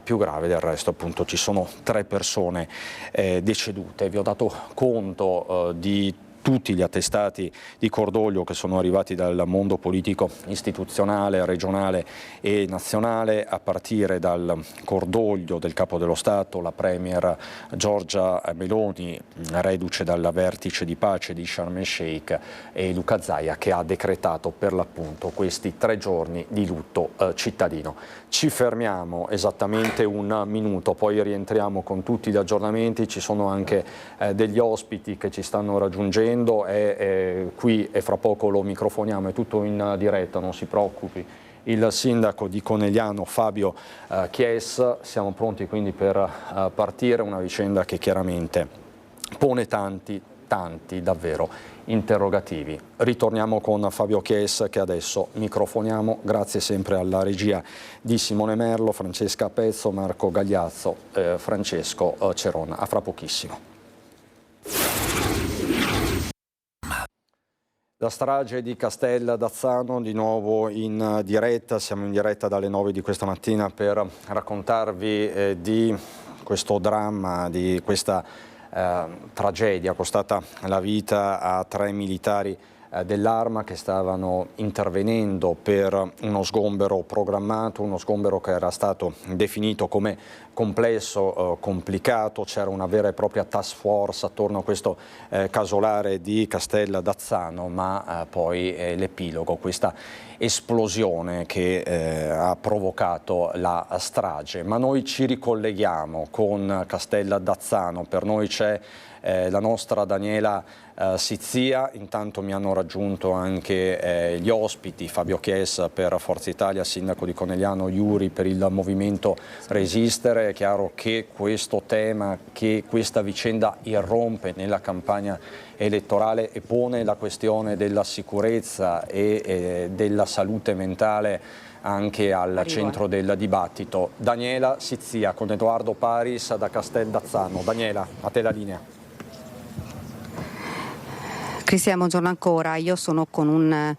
[SPEAKER 1] più grave. Del resto appunto ci sono 3 persone decedute. Vi ho dato conto di tutti gli attestati di cordoglio che sono arrivati dal mondo politico istituzionale, regionale e nazionale, a partire dal cordoglio del Capo dello Stato, la Premier Giorgia Meloni, reduce dal vertice di pace di Sharm el Sheikh, e Luca Zaia, che ha decretato per l'appunto questi 3 giorni di lutto cittadino. Ci fermiamo esattamente un minuto, poi rientriamo con tutti gli aggiornamenti. Ci sono anche degli ospiti che ci stanno raggiungendo qui e fra poco lo microfoniamo, è tutto in diretta, non si preoccupi. il sindaco di Conegliano Fabio Chies. Siamo pronti quindi per partire, una vicenda che chiaramente pone tanti davvero interrogativi. Ritorniamo con Fabio Chies, che adesso microfoniamo, grazie sempre alla regia di Simone Merlo, Francesca Pezzo, Marco Gagliazzo, Francesco Ceronna. A fra pochissimo. La strage di Castel d'Azzano di nuovo in diretta, siamo in diretta dalle 9 di questa mattina per raccontarvi di questo dramma, di questa tragedia costata la vita a 3 militari dell'Arma che stavano intervenendo per uno sgombero programmato, uno sgombero che era stato definito come complesso, complicato. C'era una vera e propria task force attorno a questo casolare di Castel d'Azzano, ma poi l'epilogo, questa esplosione che ha provocato la strage. Ma noi ci ricolleghiamo con Castel d'Azzano, per noi c'è la nostra Daniela Sizzia. Intanto mi hanno raggiunto anche gli ospiti, Fabio Chies per Forza Italia, sindaco di Conegliano, Iuri per il Movimento Resistere. È chiaro che questo tema, che questa vicenda irrompe nella campagna elettorale e pone la questione della sicurezza e della salute mentale anche al centro del dibattito. Daniela Sizzia con Edoardo Paris da Castel d'Azzano. Daniela, a te la linea.
[SPEAKER 13] Cristian, buongiorno ancora. Io sono con un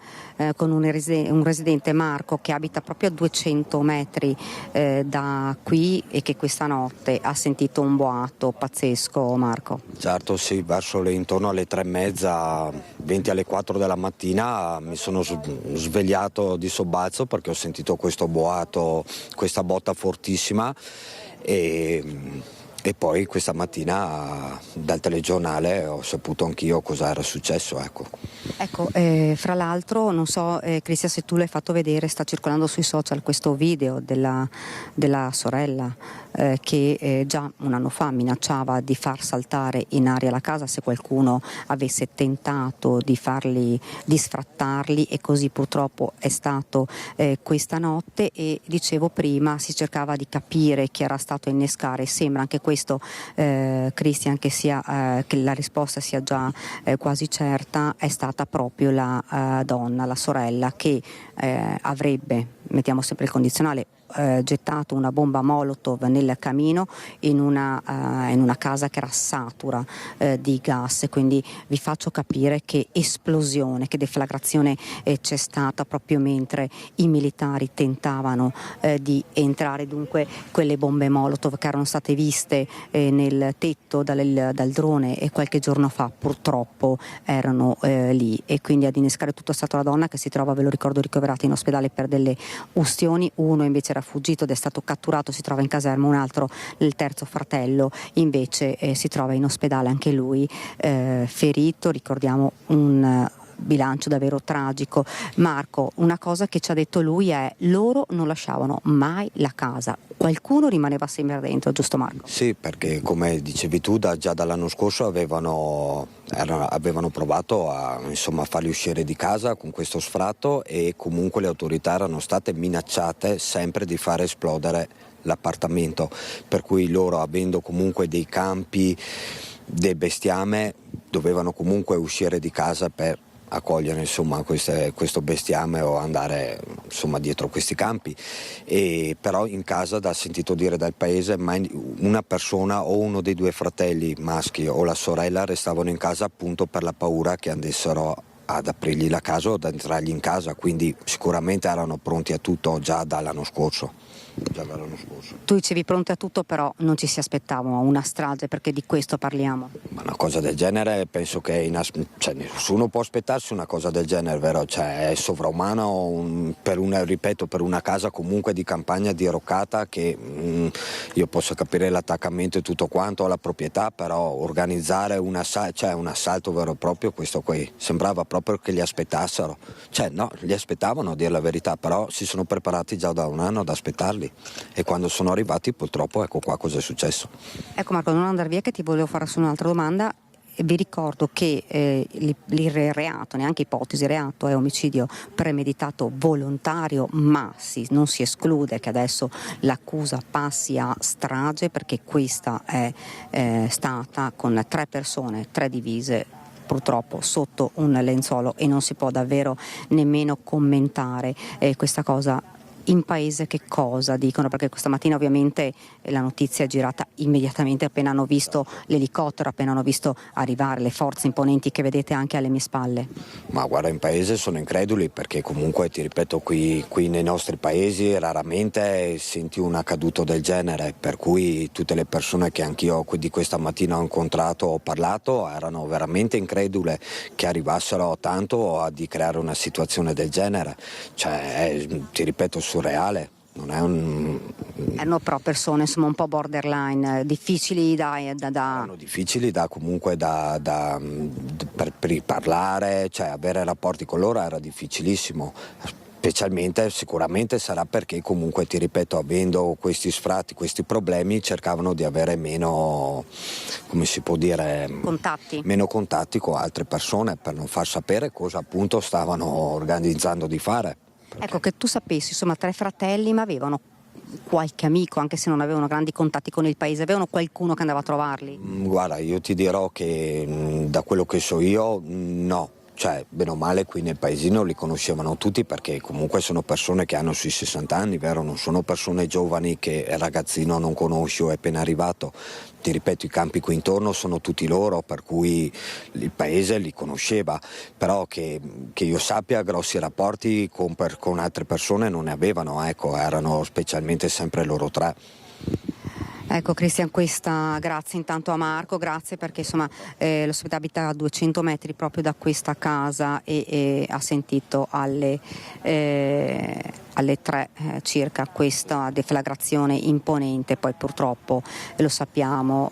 [SPEAKER 13] residente, Marco, che abita proprio a 200 metri da qui e che questa notte ha sentito un boato pazzesco. Marco.
[SPEAKER 16] Certo, sì, verso intorno alle 3:30, 20 alle 4 della mattina mi sono svegliato di sobbalzo perché ho sentito questo boato, questa botta fortissima e poi questa mattina dal telegiornale ho saputo anch'io cosa era successo. Ecco,
[SPEAKER 13] fra l'altro, non so Cristian se tu l'hai fatto vedere, sta circolando sui social questo video della sorella che già un anno fa minacciava di far saltare in aria la casa se qualcuno avesse tentato di sfrattarli, e così purtroppo è stato questa notte. E dicevo prima, si cercava di capire chi era stato a innescare. Sembra anche questo, Cristian, che la risposta sia già quasi certa. È stata proprio la donna, la sorella, che avrebbe, mettiamo sempre il condizionale, gettato una bomba Molotov nel camino in una casa che era satura di gas. Quindi vi faccio capire che esplosione, che deflagrazione c'è stata proprio mentre i militari tentavano di entrare. Dunque quelle bombe Molotov che erano state viste nel tetto dal drone e qualche giorno fa purtroppo erano lì, e quindi ad innescare tutto è stata la donna, che si trova, ve lo ricordo, ricoverata in ospedale per delle ustioni. Uno invece era fuggito ed è stato catturato, si trova in caserma. Un altro, il terzo fratello, invece si trova in ospedale anche lui ferito. Ricordiamo un bilancio davvero tragico. Marco, una cosa che ci ha detto lui è: loro non lasciavano mai la casa, qualcuno rimaneva sempre dentro, giusto Marco?
[SPEAKER 16] Sì, perché come dicevi tu, già dall'anno scorso avevano provato a farli uscire di casa con questo sfratto, e comunque le autorità erano state minacciate sempre di far esplodere l'appartamento, per cui loro, avendo comunque dei campi, del bestiame, dovevano comunque uscire di casa per accogliere questo bestiame o andare dietro questi campi. E però in casa, da sentito dire dal paese, mai una persona o uno dei due fratelli maschi o la sorella restavano in casa, appunto per la paura che andassero ad aprirgli la casa o ad entrargli in casa, quindi sicuramente erano pronti a tutto già dall'anno scorso.
[SPEAKER 13] Tu dicevi pronti a tutto, però non ci si aspettava una strage, perché di questo parliamo.
[SPEAKER 16] Ma una cosa del genere penso che nessuno può aspettarsi una cosa del genere, vero? È sovraumano per una casa comunque di campagna diroccata, che io posso capire l'attaccamento e tutto quanto alla proprietà, però organizzare un assalto vero e proprio, questo qui sembrava proprio che li aspettassero. No, li aspettavano, a dire la verità, però si sono preparati già da un anno ad aspettarli, e quando sono arrivati purtroppo ecco qua cosa è successo.
[SPEAKER 13] Ecco Marco, non andare via, che ti volevo fare su un'altra domanda. vi ricordo che il reato, neanche ipotesi reato, è omicidio premeditato volontario, ma non si esclude che adesso l'accusa passi a strage, perché questa è stata con 3 persone, 3 divise, purtroppo sotto un lenzuolo, e non si può davvero nemmeno commentare questa cosa. In paese che cosa dicono? Perché questa mattina ovviamente la notizia è girata immediatamente appena hanno visto l'elicottero, appena hanno visto arrivare le forze imponenti che vedete anche alle mie spalle.
[SPEAKER 16] Ma guarda, in paese sono increduli, perché comunque ti ripeto, qui nei nostri paesi raramente senti un accaduto del genere, per cui tutte le persone che anch'io di questa mattina ho incontrato, ho parlato, erano veramente incredule che arrivassero tanto di creare una situazione del genere. Cioè, ti ripeto, surreale. Non è
[SPEAKER 13] Erano però persone insomma un po' borderline, difficili
[SPEAKER 16] Erano difficili per parlare, cioè avere rapporti con loro era difficilissimo. Specialmente, sicuramente sarà perché comunque, ti ripeto, avendo questi sfratti, questi problemi, cercavano di avere meno, come si può dire, meno contatti con altre persone, per non far sapere cosa appunto stavano organizzando di fare.
[SPEAKER 13] Ecco, che tu sapessi, insomma, 3 fratelli, ma avevano qualche amico, anche se non avevano grandi contatti con il paese, avevano qualcuno che andava a trovarli?
[SPEAKER 16] Guarda, io ti dirò che da quello che so io, no. Cioè, bene o male, qui nel paesino li conoscevano tutti, perché comunque sono persone che hanno sui 60 anni, vero? Non sono persone giovani che il ragazzino non conosci o è appena arrivato. Ti ripeto, i campi qui intorno sono tutti loro, per cui il paese li conosceva, però che io sappia grossi rapporti con altre persone non ne avevano, ecco, erano specialmente sempre loro 3.
[SPEAKER 13] Ecco Cristian, grazie intanto a Marco, grazie perché insomma l'ospite abita a 200 metri proprio da questa casa e ha sentito alle 3 circa questa deflagrazione imponente, poi purtroppo lo sappiamo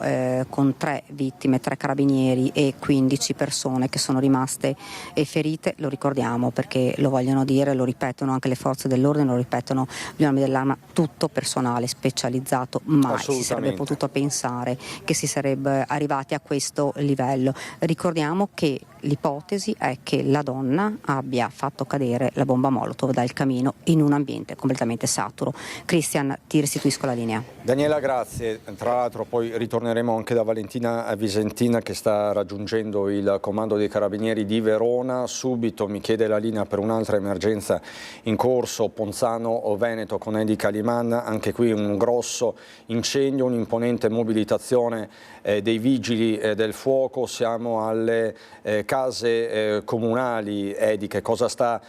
[SPEAKER 13] con 3 vittime, 3 carabinieri e 15 persone che sono rimaste ferite. Lo ricordiamo perché lo vogliono dire, lo ripetono anche le forze dell'ordine, lo ripetono gli uomini dell'arma, tutto personale specializzato, mai si sarebbe potuto pensare che si sarebbe arrivati a questo livello. Ricordiamo che l'ipotesi è che la donna abbia fatto cadere la bomba Molotov dal camino in un ambiente completamente saturo. Cristian, ti restituisco la linea.
[SPEAKER 1] Daniela, grazie. Tra l'altro poi ritorneremo anche da Valentina Visentina, che sta raggiungendo il comando dei carabinieri di Verona. Subito mi chiede la linea per un'altra emergenza in corso, Ponzano Veneto con Edi Caliman. Anche qui un grosso incendio, un'imponente mobilitazione dei vigili del fuoco. Siamo alle case comunali. Edi, che cosa sta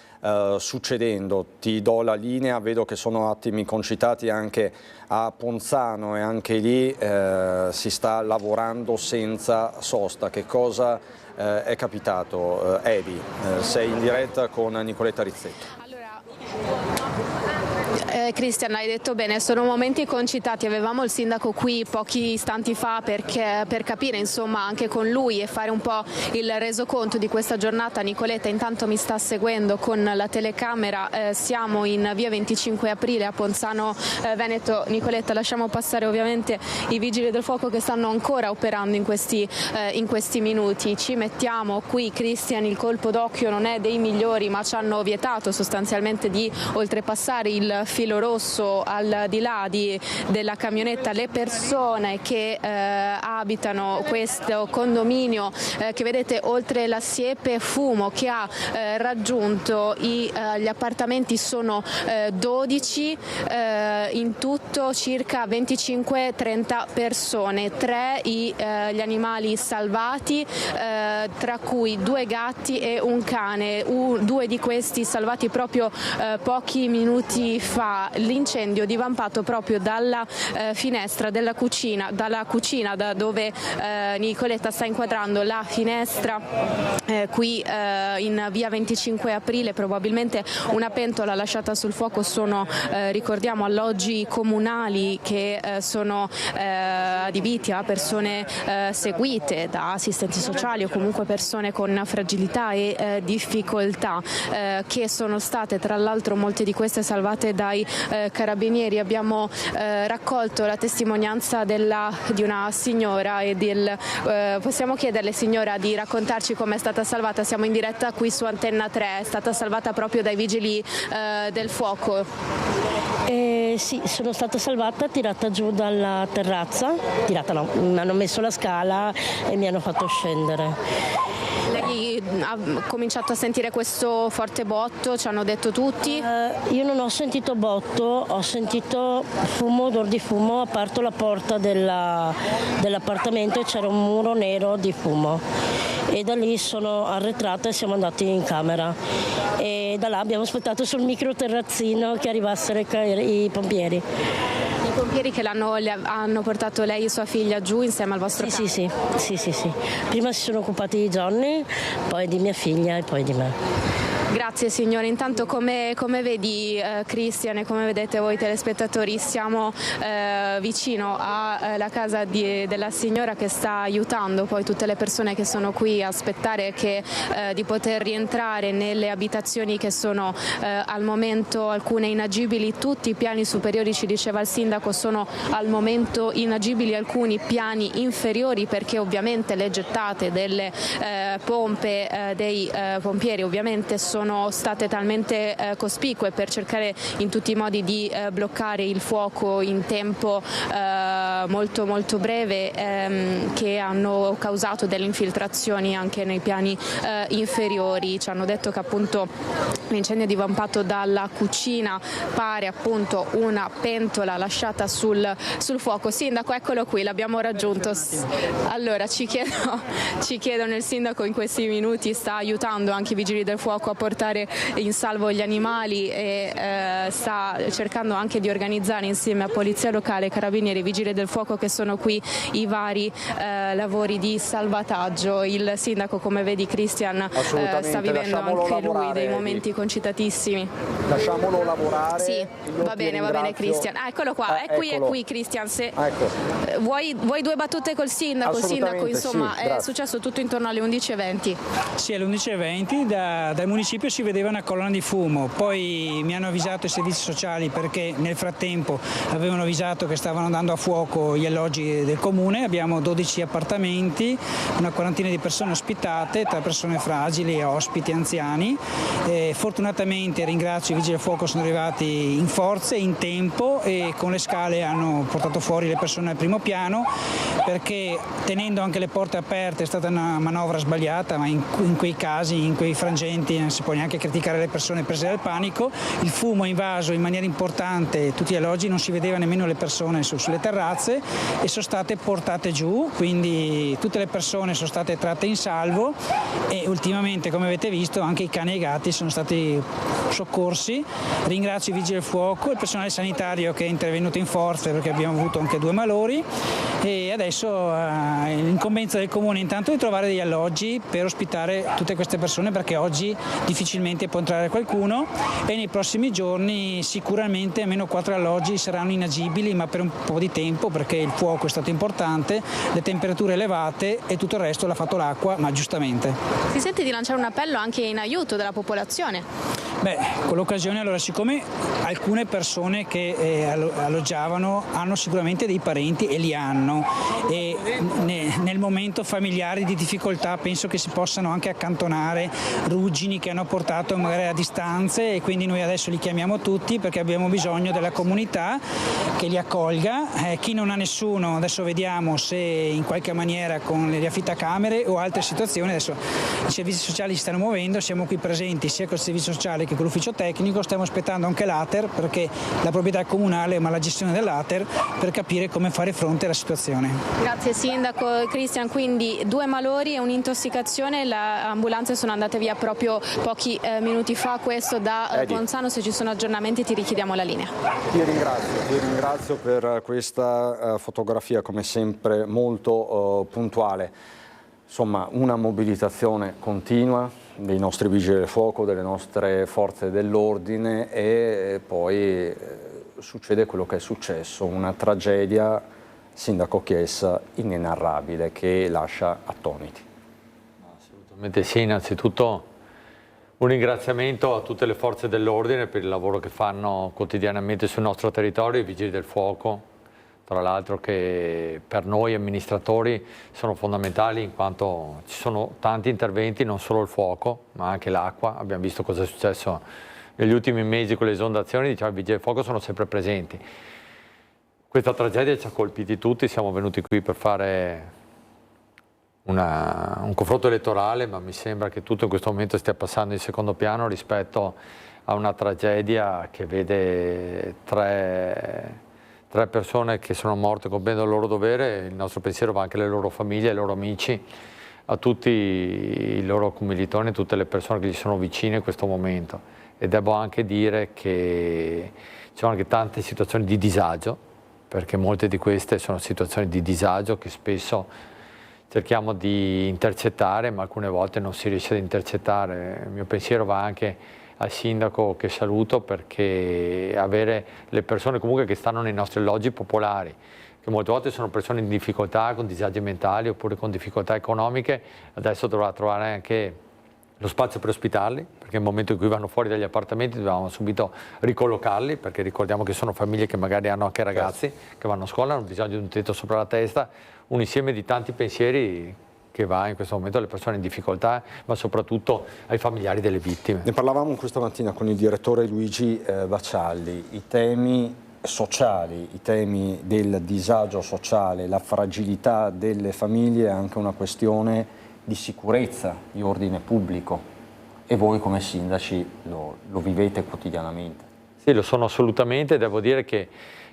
[SPEAKER 1] succedendo? Ti do la linea, vedo che sono attimi concitati anche a Ponzano e anche lì si sta lavorando senza sosta. Che cosa è capitato? Edi, sei in diretta con Nicoletta Rizzetto.
[SPEAKER 12] Cristian, hai detto bene, sono momenti concitati. Avevamo il sindaco qui pochi istanti fa per capire insomma anche con lui e fare un po' il resoconto di questa giornata. Nicoletta intanto mi sta seguendo con la telecamera, siamo in via 25 aprile a Ponzano Veneto. Nicoletta, lasciamo passare ovviamente i vigili del fuoco che stanno ancora operando in questi minuti. Ci mettiamo qui, Cristian, il colpo d'occhio non è dei migliori, ma ci hanno vietato sostanzialmente di oltrepassare il filo rosso al di là della camionetta. Le persone che abitano questo condominio che vedete oltre la siepe fumo che ha raggiunto gli appartamenti sono 12, in tutto circa 25-30 persone, 3 gli animali salvati, tra cui 2 gatti e un cane, 2 di questi salvati proprio pochi minuti fa. L'incendio divampato proprio dalla finestra della cucina, da dove Nicoletta sta inquadrando la finestra qui in via 25 aprile. Probabilmente una pentola lasciata sul fuoco. Sono ricordiamo alloggi comunali che sono adibiti a persone seguite da assistenti sociali o comunque persone con fragilità e difficoltà, che sono state tra l'altro molte di queste salvate dai carabinieri. Abbiamo raccolto la testimonianza di una signora e possiamo chiederle, signora, di raccontarci come è stata salvata? Siamo in diretta qui su Antenna 3, è stata salvata proprio dai vigili del fuoco.
[SPEAKER 17] Sì, sono stata salvata, tirata giù dalla terrazza, mi hanno messo la scala e mi hanno fatto scendere.
[SPEAKER 12] Lei ha cominciato a sentire questo forte botto, ci hanno detto tutti?
[SPEAKER 17] Io non ho sentito botto, ho sentito fumo, odore di fumo, ho aperto la porta dell'appartamento e c'era un muro nero di fumo. E da lì sono arretrata e siamo andati in camera. E da là abbiamo aspettato sul microterrazzino che arrivassero i pompieri.
[SPEAKER 12] I pompieri che hanno portato lei e sua figlia giù insieme al vostro cane?
[SPEAKER 17] Sì. Prima si sono occupati di Johnny, poi di mia figlia e poi di me.
[SPEAKER 12] Grazie signore, intanto come vedi Christian e come vedete voi telespettatori, siamo vicino alla casa della signora che sta aiutando poi tutte le persone che sono qui a aspettare di poter rientrare nelle abitazioni che sono al momento alcune inagibili. Tutti i piani superiori, ci diceva il sindaco, sono al momento inagibili, alcuni piani inferiori perché ovviamente le gettate delle pompe dei pompieri ovviamente sono state talmente cospicue per cercare in tutti i modi di bloccare il fuoco in tempo molto molto breve, che hanno causato delle infiltrazioni anche nei piani inferiori. Ci hanno detto che appunto l'incendio è divampato dalla cucina, pare appunto una pentola lasciata sul fuoco. Sindaco, eccolo qui, l'abbiamo raggiunto. Allora ci chiedono, il sindaco in questi minuti sta aiutando anche i vigili del fuoco a portare in salvo gli animali e sta cercando anche di organizzare insieme a Polizia Locale, Carabinieri, Vigili del Fuoco che sono qui i lavori di salvataggio. Il sindaco, come vedi Christian, sta vivendo anche lui dei momenti concitatissimi.
[SPEAKER 1] Lasciamolo lavorare.
[SPEAKER 12] Sì, va bene Christian. Eccolo qua, è qui Christian. Vuoi due battute col sindaco? Sindaco, insomma,
[SPEAKER 1] sì,
[SPEAKER 12] è successo tutto intorno alle 11:20.
[SPEAKER 18] Sì, alle 11:20 dal municipio si vedeva una colonna di fumo, poi mi hanno avvisato i servizi sociali perché nel frattempo avevano avvisato che stavano andando a fuoco gli alloggi del comune. Abbiamo 12 appartamenti, una quarantina di persone ospitate, tra persone fragili, ospiti, anziani. Fortunatamente ringrazio i vigili del fuoco, sono arrivati in forze, in tempo e con le scale hanno portato fuori le persone al primo piano, perché tenendo anche le porte aperte è stata una manovra sbagliata, ma in quei casi, in quei frangenti non si può neanche criticare le persone prese dal panico. Il fumo ha invaso in maniera importante tutti gli alloggi, non si vedeva nemmeno le persone sulle terrazze e sono state portate giù, quindi tutte le persone sono state tratte in salvo e ultimamente, come avete visto, anche i cani e i gatti sono stati soccorsi. Ringrazio i vigili del fuoco, il personale sanitario che è intervenuto in forze perché abbiamo avuto anche 2 malori e adesso l'incombenza del comune intanto di trovare degli alloggi per ospitare tutte queste persone, perché oggi difficilmente può entrare qualcuno e nei prossimi giorni sicuramente almeno 4 alloggi saranno inagibili, ma per un po' di tempo, perché il fuoco è stato importante, le temperature elevate e tutto il resto l'ha fatto l'acqua, ma giustamente.
[SPEAKER 12] Si sente di lanciare un appello anche in aiuto della popolazione?
[SPEAKER 18] Con l'occasione, allora, siccome alcune persone che alloggiavano hanno sicuramente dei parenti e li hanno, e nel momento familiari di difficoltà penso che si possano anche accantonare ruggini che hanno portato magari a distanze, e quindi noi adesso li chiamiamo tutti perché abbiamo bisogno della comunità che li accolga. Chi non ha nessuno, adesso vediamo se in qualche maniera con le riaffittacamere o altre situazioni, adesso i servizi sociali si stanno muovendo, siamo qui presenti sia col servizio sociale che con l'ufficio tecnico, stiamo aspettando anche l'ATER, perché la proprietà è comunale ma la gestione dell'ATER, per capire come fare fronte alla situazione.
[SPEAKER 12] Grazie sindaco. Christian, quindi 2 malori e un'intossicazione, le ambulanze sono andate via proprio pochi minuti fa, questo da Ponzano. Se ci sono aggiornamenti ti richiediamo la linea.
[SPEAKER 1] Ti ringrazio per questa fotografia come sempre molto puntuale. Insomma, una mobilitazione continua dei nostri vigili del fuoco, delle nostre forze dell'ordine, e poi succede quello che è successo, una tragedia, sindaco Chiesa, inenarrabile, che lascia attoniti.
[SPEAKER 19] Assolutamente sì, innanzitutto Un ringraziamento a tutte le forze dell'ordine per il lavoro che fanno quotidianamente sul nostro territorio, i vigili del fuoco, tra l'altro che per noi amministratori sono fondamentali in quanto ci sono tanti interventi, non solo il fuoco ma anche l'acqua. Abbiamo visto cosa è successo negli ultimi mesi con le esondazioni, diciamo, i vigili del fuoco sono sempre presenti. Questa tragedia ci ha colpiti tutti, siamo venuti qui per fare un confronto elettorale, ma mi sembra che tutto in questo momento stia passando in secondo piano rispetto a una tragedia che vede tre persone che sono morte compiendo il loro dovere. Il nostro pensiero va anche alle loro famiglie, ai loro amici, a tutti i loro commilitoni, tutte le persone che gli sono vicine in questo momento. E devo anche dire che ci sono anche tante situazioni di disagio, perché molte di queste sono situazioni di disagio che spesso cerchiamo di intercettare, ma alcune volte non si riesce ad intercettare. Il mio pensiero va anche al sindaco, che saluto, perché avere le persone comunque che stanno nei nostri alloggi popolari, che molte volte sono persone in difficoltà, con disagi mentali oppure con difficoltà economiche, adesso dovrà trovare anche lo spazio per ospitarli, perché nel momento in cui vanno fuori dagli appartamenti dobbiamo subito ricollocarli, perché ricordiamo che sono famiglie che magari hanno anche ragazzi che vanno a scuola, hanno bisogno di un tetto sopra la testa, un insieme di tanti pensieri che va in questo momento alle persone in difficoltà, ma soprattutto ai familiari delle vittime.
[SPEAKER 1] Ne parlavamo questa mattina con il direttore Luigi Vaccialli, i temi sociali, i temi del disagio sociale, la fragilità delle famiglie è anche una questione di sicurezza, di ordine pubblico, e voi come sindaci lo vivete quotidianamente.
[SPEAKER 19] Sì, lo sono assolutamente, devo dire che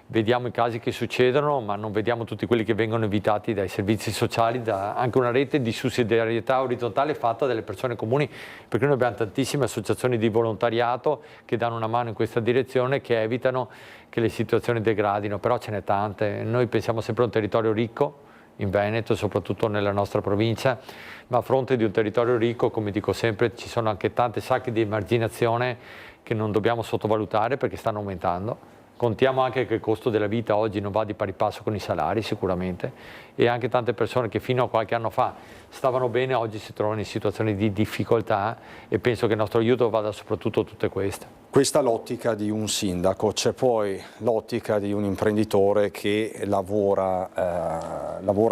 [SPEAKER 19] vediamo i casi che succedono, ma non vediamo tutti quelli che vengono evitati dai servizi sociali, da anche una rete di sussidiarietà orizzontale fatta dalle persone comuni, perché noi abbiamo tantissime associazioni di volontariato che danno una mano in questa direzione, che evitano che le situazioni degradino, però ce n'è tante. Noi pensiamo sempre a un territorio ricco in Veneto, soprattutto nella nostra provincia, ma a fronte di un territorio ricco, come dico sempre, ci sono anche tante sacche di emarginazione che non dobbiamo sottovalutare, perché stanno aumentando. Contiamo anche che il costo della vita oggi non va di pari passo con i salari sicuramente, e anche tante persone che fino a qualche anno fa stavano bene oggi si trovano in situazioni di difficoltà, e penso che il nostro aiuto vada soprattutto a tutte queste.
[SPEAKER 1] Questa è l'ottica di un sindaco, c'è poi l'ottica di un imprenditore che lavora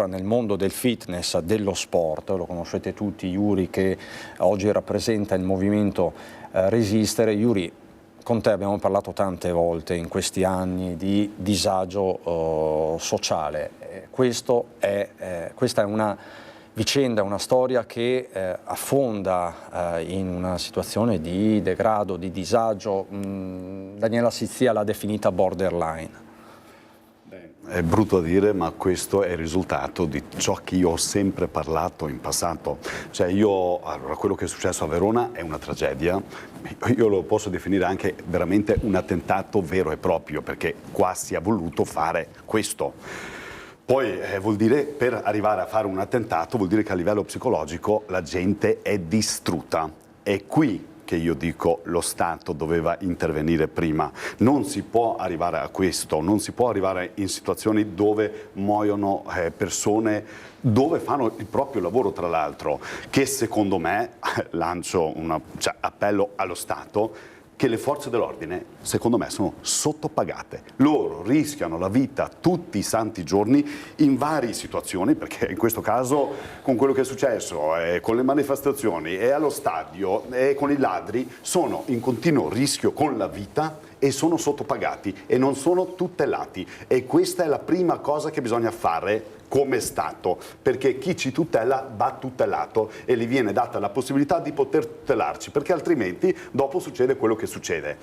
[SPEAKER 1] nel mondo del fitness, dello sport. Lo conoscete tutti, Yuri, che oggi rappresenta il movimento Resistere. Yuri, con te abbiamo parlato tante volte in questi anni di disagio sociale. Questa è una vicenda, una storia che affonda in una situazione di degrado, di disagio. Daniela Sizzia l'ha definita borderline.
[SPEAKER 20] È brutto a dire, ma questo è il risultato di ciò che io ho sempre parlato in passato. Cioè allora, quello che è successo a Verona è una tragedia, io lo posso definire anche veramente un attentato vero e proprio, perché qua si è voluto fare questo. Poi vuol dire, per arrivare a fare un attentato, vuol dire che a livello psicologico la gente è distrutta. È qui che io dico lo Stato doveva intervenire prima. Non si può arrivare a questo, non si può arrivare in situazioni dove muoiono persone, dove fanno il proprio lavoro, tra l'altro, che secondo me, lancio un appello allo Stato, che le forze dell'ordine, secondo me, sono sottopagate. Loro rischiano la vita tutti i santi giorni in varie situazioni, perché in questo caso, con quello che è successo, con le manifestazioni, e allo stadio, e con i ladri, sono in continuo rischio con la vita e sono sottopagati e non sono tutelati. E questa è la prima cosa che bisogna fare come Stato, perché chi ci tutela va tutelato e gli viene data la possibilità di poter tutelarci, perché altrimenti dopo succede quello che succede.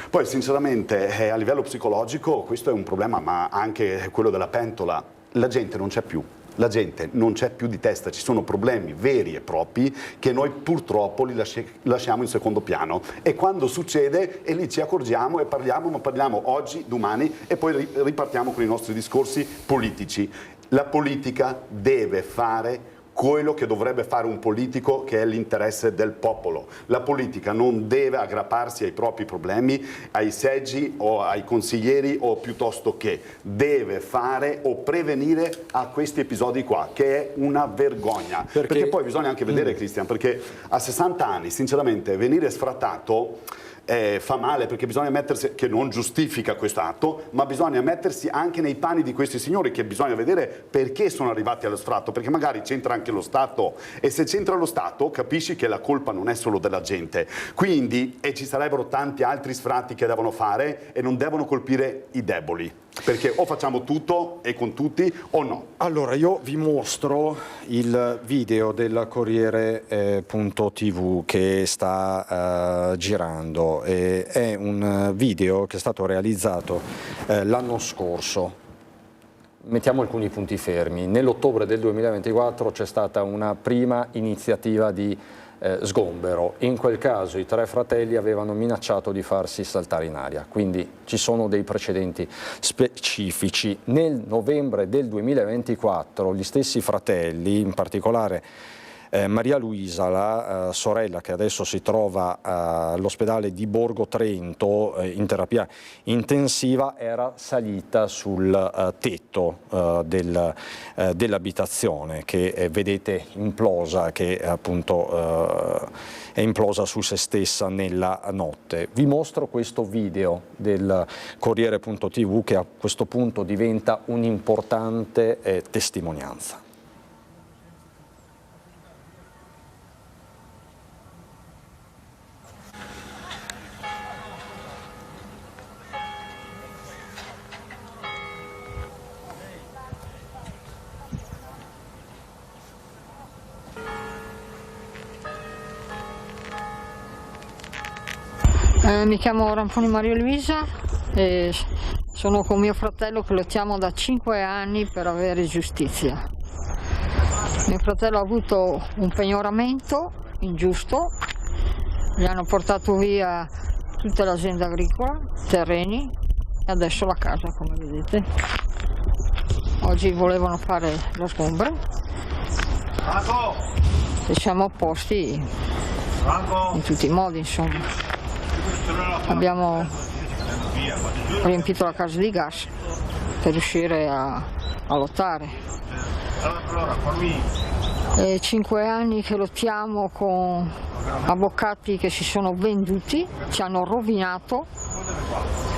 [SPEAKER 20] Poi sinceramente a livello psicologico questo è un problema, ma anche quello della pentola, la gente non c'è più. La gente non c'è più di testa, ci sono problemi veri e propri che noi purtroppo li lasciamo in secondo piano, e quando succede e lì ci accorgiamo e parliamo, ma parliamo oggi, domani, e poi ripartiamo con i nostri discorsi politici. La politica deve fare quello che dovrebbe fare un politico, che è l'interesse del popolo. La politica non deve aggrapparsi ai propri problemi, ai seggi o ai consiglieri, o piuttosto che deve fare o prevenire a questi episodi qua, che è una vergogna. Perché poi bisogna anche vedere, Cristian, perché a 60 anni sinceramente venire sfrattato fa male, perché bisogna mettersi, che non giustifica questo atto, ma bisogna mettersi anche nei panni di questi signori, che bisogna vedere perché sono arrivati allo sfratto, perché magari c'entra anche lo Stato, e se c'entra lo Stato capisci che la colpa non è solo della gente. Quindi ci sarebbero tanti altri sfratti che devono fare e non devono colpire i deboli, perché o facciamo tutto e con tutti o no.
[SPEAKER 1] Allora io vi mostro il video del Corriere.tv che sta girando. È un video che è stato realizzato l'anno scorso. Mettiamo alcuni punti fermi. Nell'ottobre del 2024 c'è stata una prima iniziativa di sgombero. In quel caso i 3 fratelli avevano minacciato di farsi saltare in aria, quindi ci sono dei precedenti specifici. Nel novembre del 2024 gli stessi fratelli, in particolare Maria Luisa, la sorella che adesso si trova all'ospedale di Borgo Trento in terapia intensiva, era salita sul tetto dell'abitazione che vedete implosa, che appunto è implosa su se stessa nella notte. Vi mostro questo video del Corriere.tv che a questo punto diventa un'importante testimonianza.
[SPEAKER 21] Mi chiamo Ramponi Maria Luisa e sono con mio fratello che lottiamo da 5 anni per avere giustizia. Mio fratello ha avuto un pignoramento ingiusto, gli hanno portato via tutta l'azienda agricola, terreni e adesso la casa, come vedete. Oggi volevano fare lo sgombero e siamo opposti in tutti i modi, insomma. Abbiamo riempito la casa di gas per riuscire a lottare. È 5 anni che lottiamo con avvocati che si sono venduti, ci hanno rovinato.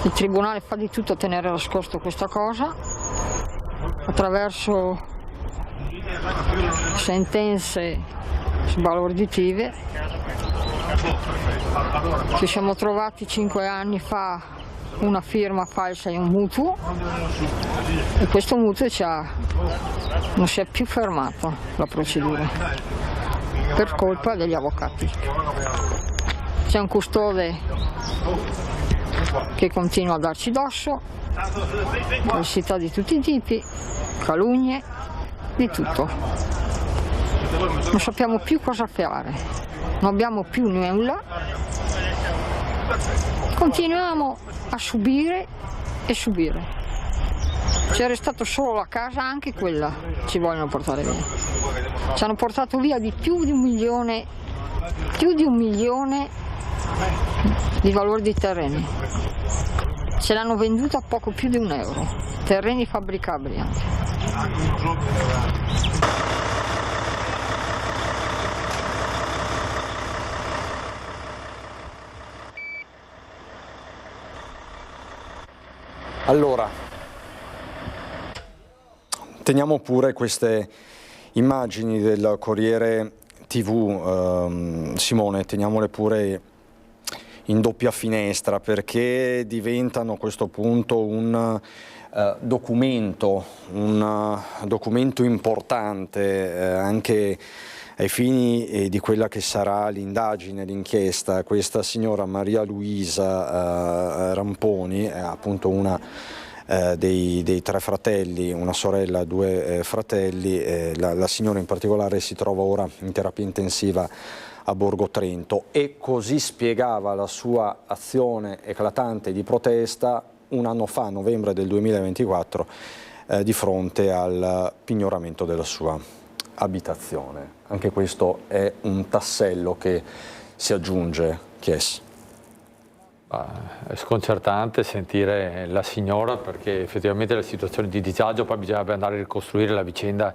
[SPEAKER 21] Il tribunale fa di tutto a tenere nascosto questa cosa attraverso sentenze sbalorditive. Ci siamo trovati 5 anni fa una firma falsa in un mutuo e questo mutuo non si è più fermato la procedura per colpa degli avvocati. C'è un custode che continua a darci dosso, falsità di tutti i tipi, calunnie, di tutto. Non sappiamo più cosa fare, non abbiamo più nulla, continuiamo a subire e subire. Ci è restato solo la casa, anche quella ci vogliono portare via. Ci hanno portato via di più di 1 milione di valore di terreni. Ce l'hanno venduta a poco più di €1, terreni fabbricabili anche.
[SPEAKER 1] Allora, teniamo pure queste immagini del Corriere TV, Simone, teniamole pure in doppia finestra, perché diventano a questo punto un documento importante anche ai fini di quella che sarà l'indagine, l'inchiesta. Questa signora Maria Luisa Ramponi è appunto una dei 3 fratelli, una sorella, 2 fratelli. La signora in particolare si trova ora in terapia intensiva a Borgo Trento e così spiegava la sua azione eclatante di protesta un anno fa, novembre del 2024, di fronte al pignoramento della sua abitazione. Anche questo è un tassello che si aggiunge. Chies.
[SPEAKER 19] È sconcertante sentire la signora, perché effettivamente la situazione di disagio, poi bisogna andare a ricostruire la vicenda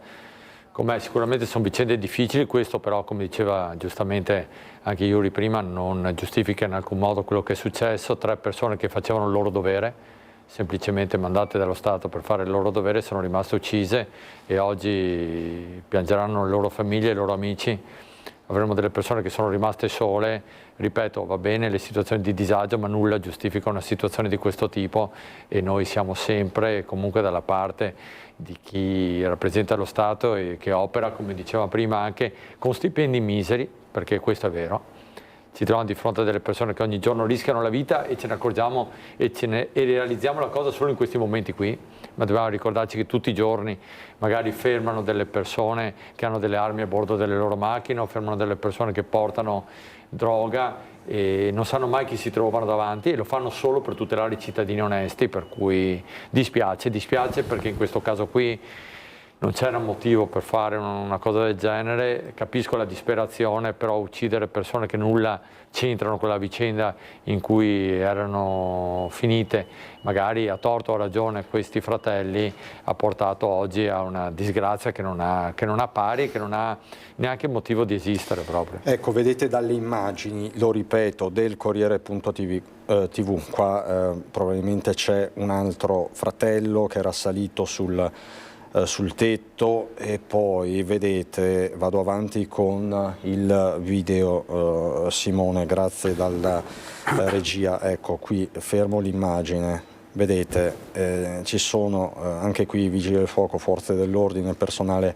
[SPEAKER 19] com'è. Sicuramente sono vicende difficili, questo però, come diceva giustamente anche Yuri prima, non giustifica in alcun modo quello che è successo. 3 persone che facevano il loro dovere, semplicemente mandate dallo Stato per fare il loro dovere, sono rimaste uccise e oggi piangeranno le loro famiglie e i loro amici. Avremo delle persone che sono rimaste sole. Ripeto, va bene le situazioni di disagio, ma nulla giustifica una situazione di questo tipo e noi siamo sempre comunque dalla parte di chi rappresenta lo Stato e che opera, come diceva prima, anche con stipendi miseri, perché questo è vero. Ci troviamo di fronte a delle persone che ogni giorno rischiano la vita e ce ne accorgiamo e realizziamo la cosa solo in questi momenti qui, ma dobbiamo ricordarci che tutti i giorni magari fermano delle persone che hanno delle armi a bordo delle loro macchine o fermano delle persone che portano droga e non sanno mai chi si trovano davanti e lo fanno solo per tutelare i cittadini onesti, per cui dispiace perché in questo caso qui non c'era motivo per fare una cosa del genere. Capisco la disperazione, però uccidere persone che nulla c'entrano con la vicenda in cui erano finite, magari a torto o a ragione questi fratelli, ha portato oggi a una disgrazia che non ha pari, che non ha neanche motivo di esistere proprio.
[SPEAKER 1] Ecco, vedete dalle immagini, lo ripeto, del Corriere.tv, qua probabilmente c'è un altro fratello che era salito sul tetto e poi vedete, vado avanti con il video Simone, grazie dalla regia, ecco qui fermo l'immagine, vedete ci sono anche qui vigili del fuoco, forze dell'ordine, personale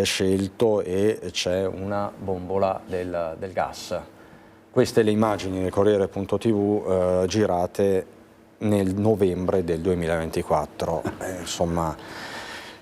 [SPEAKER 1] scelto e c'è una bombola del gas. Queste le immagini del Corriere.tv girate nel novembre del 2024, insomma.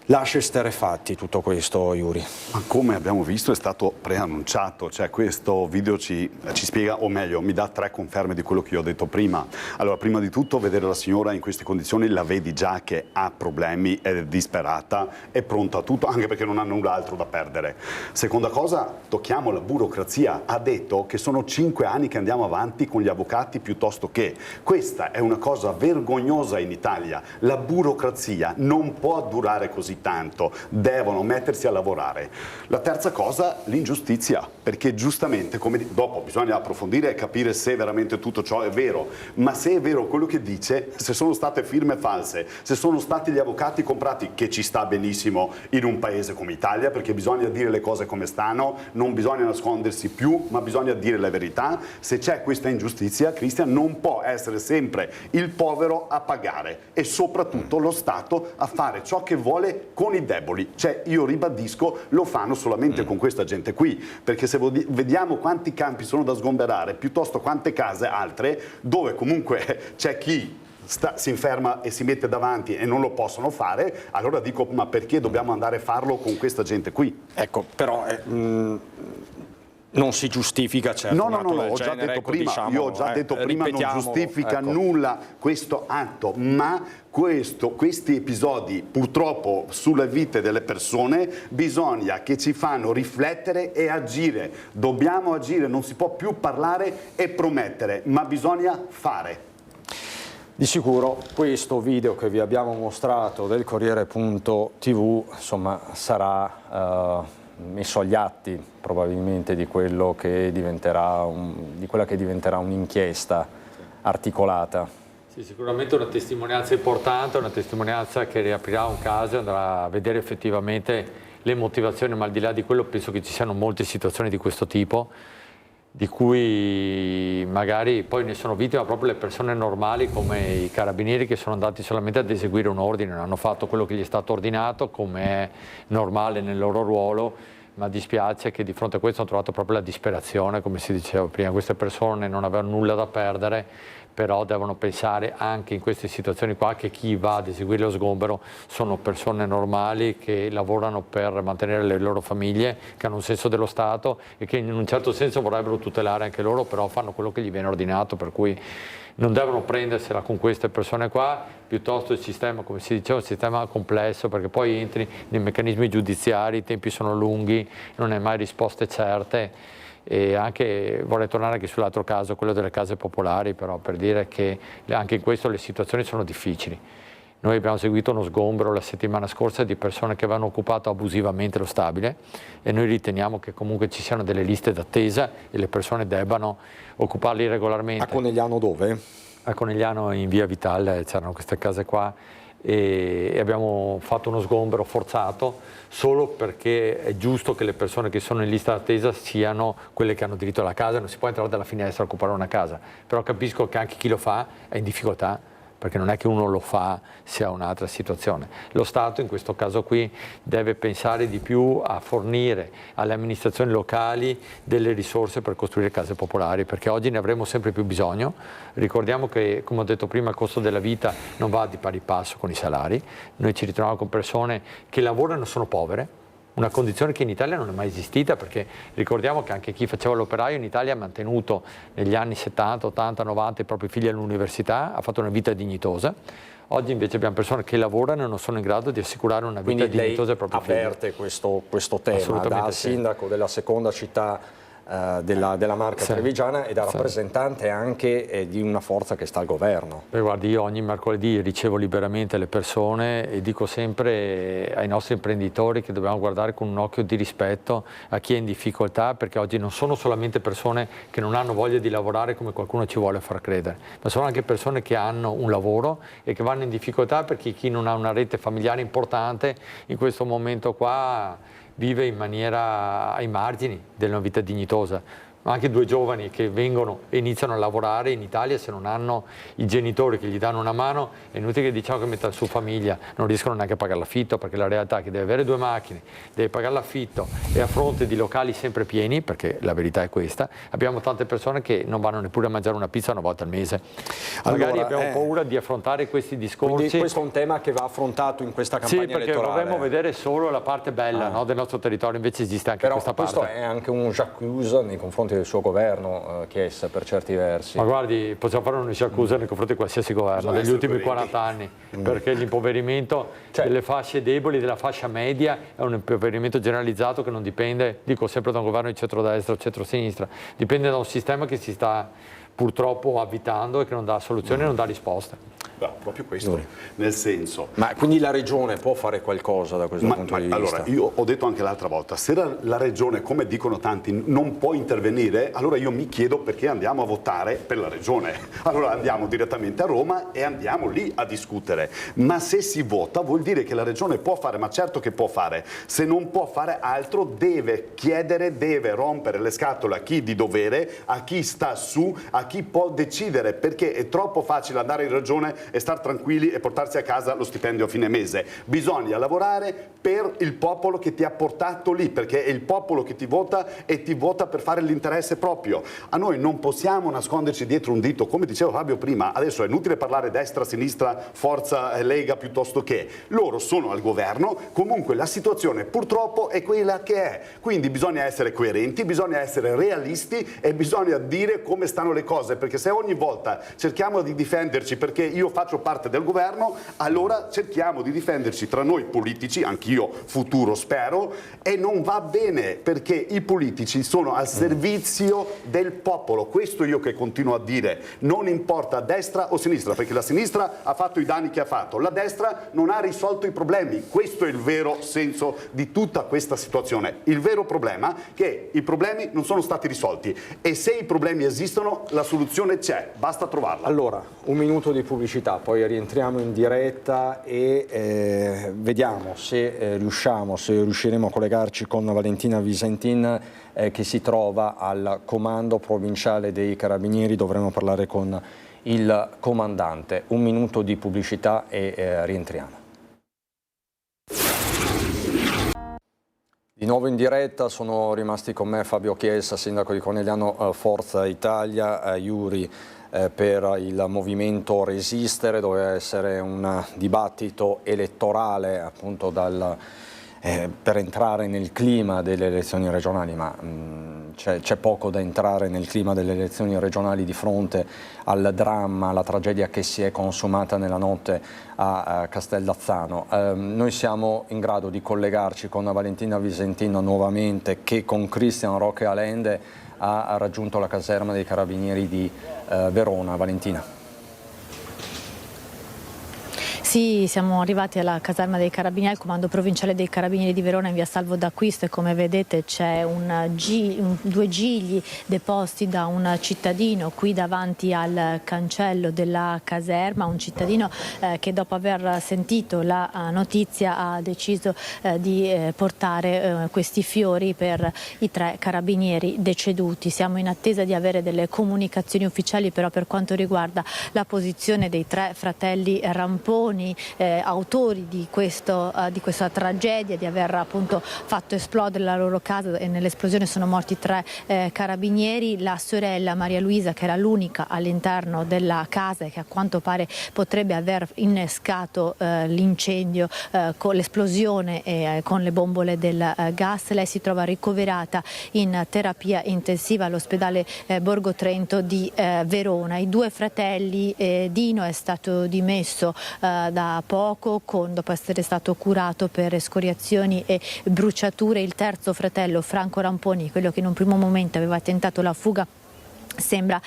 [SPEAKER 1] Lascia esterrefatti tutto questo, Yuri.
[SPEAKER 20] Ma come abbiamo visto è stato preannunciato, cioè questo video ci spiega, o meglio, mi dà 3 conferme di quello che io ho detto prima. Allora, prima di tutto, vedere la signora in queste condizioni, la vedi già che ha problemi, è disperata, è pronta a tutto, anche perché non ha null'altro da perdere. Seconda cosa, tocchiamo la burocrazia. Ha detto che sono 5 anni che andiamo avanti con gli avvocati piuttosto che. Questa è una cosa vergognosa in Italia. La burocrazia non può durare così tanto, devono mettersi a lavorare. La terza cosa, l'ingiustizia, perché giustamente, dopo bisogna approfondire e capire se veramente tutto ciò è vero, ma se è vero quello che dice, se sono state firme false, se sono stati gli avvocati comprati, che ci sta benissimo in un paese come Italia, perché bisogna dire le cose come stanno, non bisogna nascondersi più, ma bisogna dire la verità. Se c'è questa ingiustizia, Cristian, non può essere sempre il povero a pagare e soprattutto lo Stato a fare ciò che vuole con i deboli. Cioè, io ribadisco, lo fanno solamente con questa gente qui, perché se vediamo quanti campi sono da sgomberare, piuttosto quante case altre, dove comunque c'è chi si inferma e si mette davanti e non lo possono fare, allora dico, ma perché dobbiamo andare a farlo con questa gente qui?
[SPEAKER 1] Ecco, però non si giustifica certo.
[SPEAKER 20] No, ho già detto prima, io ho già detto prima, non giustifica nulla questo atto, ma questi episodi purtroppo sulle vite delle persone bisogna che ci fanno riflettere e agire. Dobbiamo agire, non si può più parlare e promettere, ma bisogna fare.
[SPEAKER 1] Di sicuro questo video che vi abbiamo mostrato del Corriere.tv, insomma, sarà messo agli atti probabilmente di quello che diventerà un'inchiesta articolata.
[SPEAKER 19] Sì, sicuramente una testimonianza importante, una testimonianza che riaprirà un caso e andrà a vedere effettivamente le motivazioni, ma al di là di quello penso che ci siano molte situazioni di questo tipo, di cui magari poi ne sono vittime proprio le persone normali come i carabinieri che sono andati solamente ad eseguire un ordine, non hanno fatto quello che gli è stato ordinato come è normale nel loro ruolo, ma dispiace che di fronte a questo hanno trovato proprio la disperazione, come si diceva prima, queste persone non avevano nulla da perdere, però devono pensare anche in queste situazioni qua che chi va ad eseguire lo sgombero sono persone normali che lavorano per mantenere le loro famiglie, che hanno un senso dello Stato e che in un certo senso vorrebbero tutelare anche loro, però fanno quello che gli viene ordinato, per cui non devono prendersela con queste persone qua, piuttosto il sistema, come si diceva, è un sistema complesso, perché poi entri nei meccanismi giudiziari, i tempi sono lunghi, non hai mai risposte certe. E anche vorrei tornare anche sull'altro caso, quello delle case popolari, però per dire che anche in questo le situazioni sono difficili. Noi abbiamo seguito uno sgombero la settimana scorsa di persone che avevano occupato abusivamente lo stabile e noi riteniamo che comunque ci siano delle liste d'attesa e le persone debbano occuparli regolarmente.
[SPEAKER 1] A Conegliano dove?
[SPEAKER 19] A Conegliano in via Vitale c'erano queste case qua e abbiamo fatto uno sgombero forzato solo perché è giusto che le persone che sono in lista d'attesa siano quelle che hanno diritto alla casa, non si può entrare dalla finestra a occupare una casa, però capisco che anche chi lo fa è in difficoltà, perché non è che uno lo fa se ha un'altra situazione. Lo Stato in questo caso qui deve pensare di più a fornire alle amministrazioni locali delle risorse per costruire case popolari, perché oggi ne avremo sempre più bisogno. Ricordiamo che, come ho detto prima, il costo della vita non va di pari passo con i salari. Noi ci ritroviamo con persone che lavorano e sono povere, una condizione che in Italia non è mai esistita, perché ricordiamo che anche chi faceva l'operaio in Italia ha mantenuto negli anni 70, 80, 90 i propri figli all'università, ha fatto una vita dignitosa. Oggi invece abbiamo persone che lavorano e non sono in grado di assicurare una vita dignitosa ai propri figli.
[SPEAKER 1] Avverte questo tema da sindaco della seconda città della Marca trevigiana e da rappresentante anche di una forza che sta al governo.
[SPEAKER 19] Beh, guardi, io ogni mercoledì ricevo liberamente le persone e dico sempre ai nostri imprenditori che dobbiamo guardare con un occhio di rispetto a chi è in difficoltà, perché oggi non sono solamente persone che non hanno voglia di lavorare come qualcuno ci vuole far credere, ma sono anche persone che hanno un lavoro e che vanno in difficoltà perché chi non ha una rete familiare importante in questo momento qua vive in maniera ai margini della vita dignitosa. Anche due giovani che vengono e iniziano a lavorare in Italia, se non hanno i genitori che gli danno una mano, è inutile che diciamo che mettano su famiglia, non riescono neanche a pagare l'affitto, perché la realtà è che deve avere 2 macchine, deve pagare l'affitto e a fronte di locali sempre pieni, perché la verità è questa, abbiamo tante persone che non vanno neppure a mangiare una pizza una volta al mese. Magari abbiamo paura di affrontare questi discorsi.
[SPEAKER 1] Quindi questo è un tema che va affrontato in questa campagna elettorale.
[SPEAKER 19] Sì, perché vorremmo vedere solo la parte bella del nostro territorio, invece esiste anche questa parte.
[SPEAKER 1] Questo è anche un j'accuse nei confronti del suo governo, Chiesa, per certi versi.
[SPEAKER 19] Ma guardi, possiamo fare un j'accuse nei confronti di qualsiasi governo degli ultimi 40 anni, perché l'impoverimento delle fasce deboli, della fascia media, è un impoverimento generalizzato che non dipende, dico sempre, da un governo di centrodestra o centrosinistra, dipende da un sistema che si sta purtroppo avvitando e che non dà soluzioni e non dà risposte.
[SPEAKER 20] No, proprio questo, nel senso...
[SPEAKER 1] Ma quindi la Regione può fare qualcosa da questo punto di vista?
[SPEAKER 20] Allora, io ho detto anche l'altra volta, se la Regione, come dicono tanti, non può intervenire, allora io mi chiedo perché andiamo a votare per la Regione. Allora andiamo direttamente a Roma e andiamo lì a discutere. Ma se si vota vuol dire che la Regione può fare, ma certo che può fare. Se non può fare altro deve chiedere, deve rompere le scatole a chi di dovere, a chi sta su, a chi può decidere, perché è troppo facile andare in Regione e star tranquilli e portarsi a casa lo stipendio a fine mese. Bisogna lavorare per il popolo che ti ha portato lì, perché è il popolo che ti vota e ti vota per fare l'interesse proprio. A noi non possiamo nasconderci dietro un dito, come diceva Fabio prima, adesso è inutile parlare destra, sinistra, forza, Lega piuttosto che. Loro sono al governo, comunque la situazione purtroppo è quella che è. Quindi bisogna essere coerenti, bisogna essere realisti e bisogna dire come stanno le cose, perché se ogni volta cerchiamo di difenderci perché io faccio parte del governo, allora cerchiamo di difenderci tra noi politici, anch'io futuro spero, e non va bene perché i politici sono al servizio del popolo. Questo io che continuo a dire, non importa destra o sinistra, perché la sinistra ha fatto i danni che ha fatto, la destra non ha risolto i problemi. Questo è il vero senso di tutta questa situazione. Il vero problema è che i problemi non sono stati risolti e se i problemi esistono la soluzione c'è, basta trovarla.
[SPEAKER 1] Allora, un minuto di pubblicità, poi rientriamo in diretta e vediamo se riusciremo a collegarci con Valentina Visentin che si trova al comando provinciale dei Carabinieri. Dovremo parlare con il comandante. Un minuto di pubblicità e rientriamo. Di nuovo in diretta, sono rimasti con me Fabio Chiesa, sindaco di Conegliano Forza Italia, Iuri per il movimento Resistere, doveva essere un dibattito elettorale appunto per entrare nel clima delle elezioni regionali, ma c'è poco da entrare nel clima delle elezioni regionali di fronte al dramma, alla tragedia che si è consumata nella notte a Castellazzano. Noi siamo in grado di collegarci con Valentina Visentina nuovamente, che con Cristian Roque Allende ha raggiunto la caserma dei Carabinieri di Verona. Valentina.
[SPEAKER 2] Sì, siamo arrivati alla caserma dei Carabinieri, al comando provinciale dei Carabinieri di Verona in via Salvo d'Acquisto, e come vedete c'è due gigli deposti da un cittadino qui davanti al cancello della caserma, un cittadino che dopo aver sentito la notizia ha deciso di portare questi fiori per i 3 carabinieri deceduti. Siamo in attesa di avere delle comunicazioni ufficiali però per quanto riguarda la posizione dei 3 fratelli Ramponi, autori di questa tragedia, di aver appunto fatto esplodere la loro casa, e nell'esplosione sono morti 3 carabinieri. La sorella Maria Luisa, che era l'unica all'interno della casa e che a quanto pare potrebbe aver innescato l'incendio con l'esplosione e con le bombole del gas, lei si trova ricoverata in terapia intensiva all'ospedale Borgo Trento di Verona. I 2 fratelli, Dino è stato dimesso da poco dopo essere stato curato per escoriazioni e bruciature. Il terzo fratello, Franco Ramponi, quello che in un primo momento aveva tentato la fuga, sembra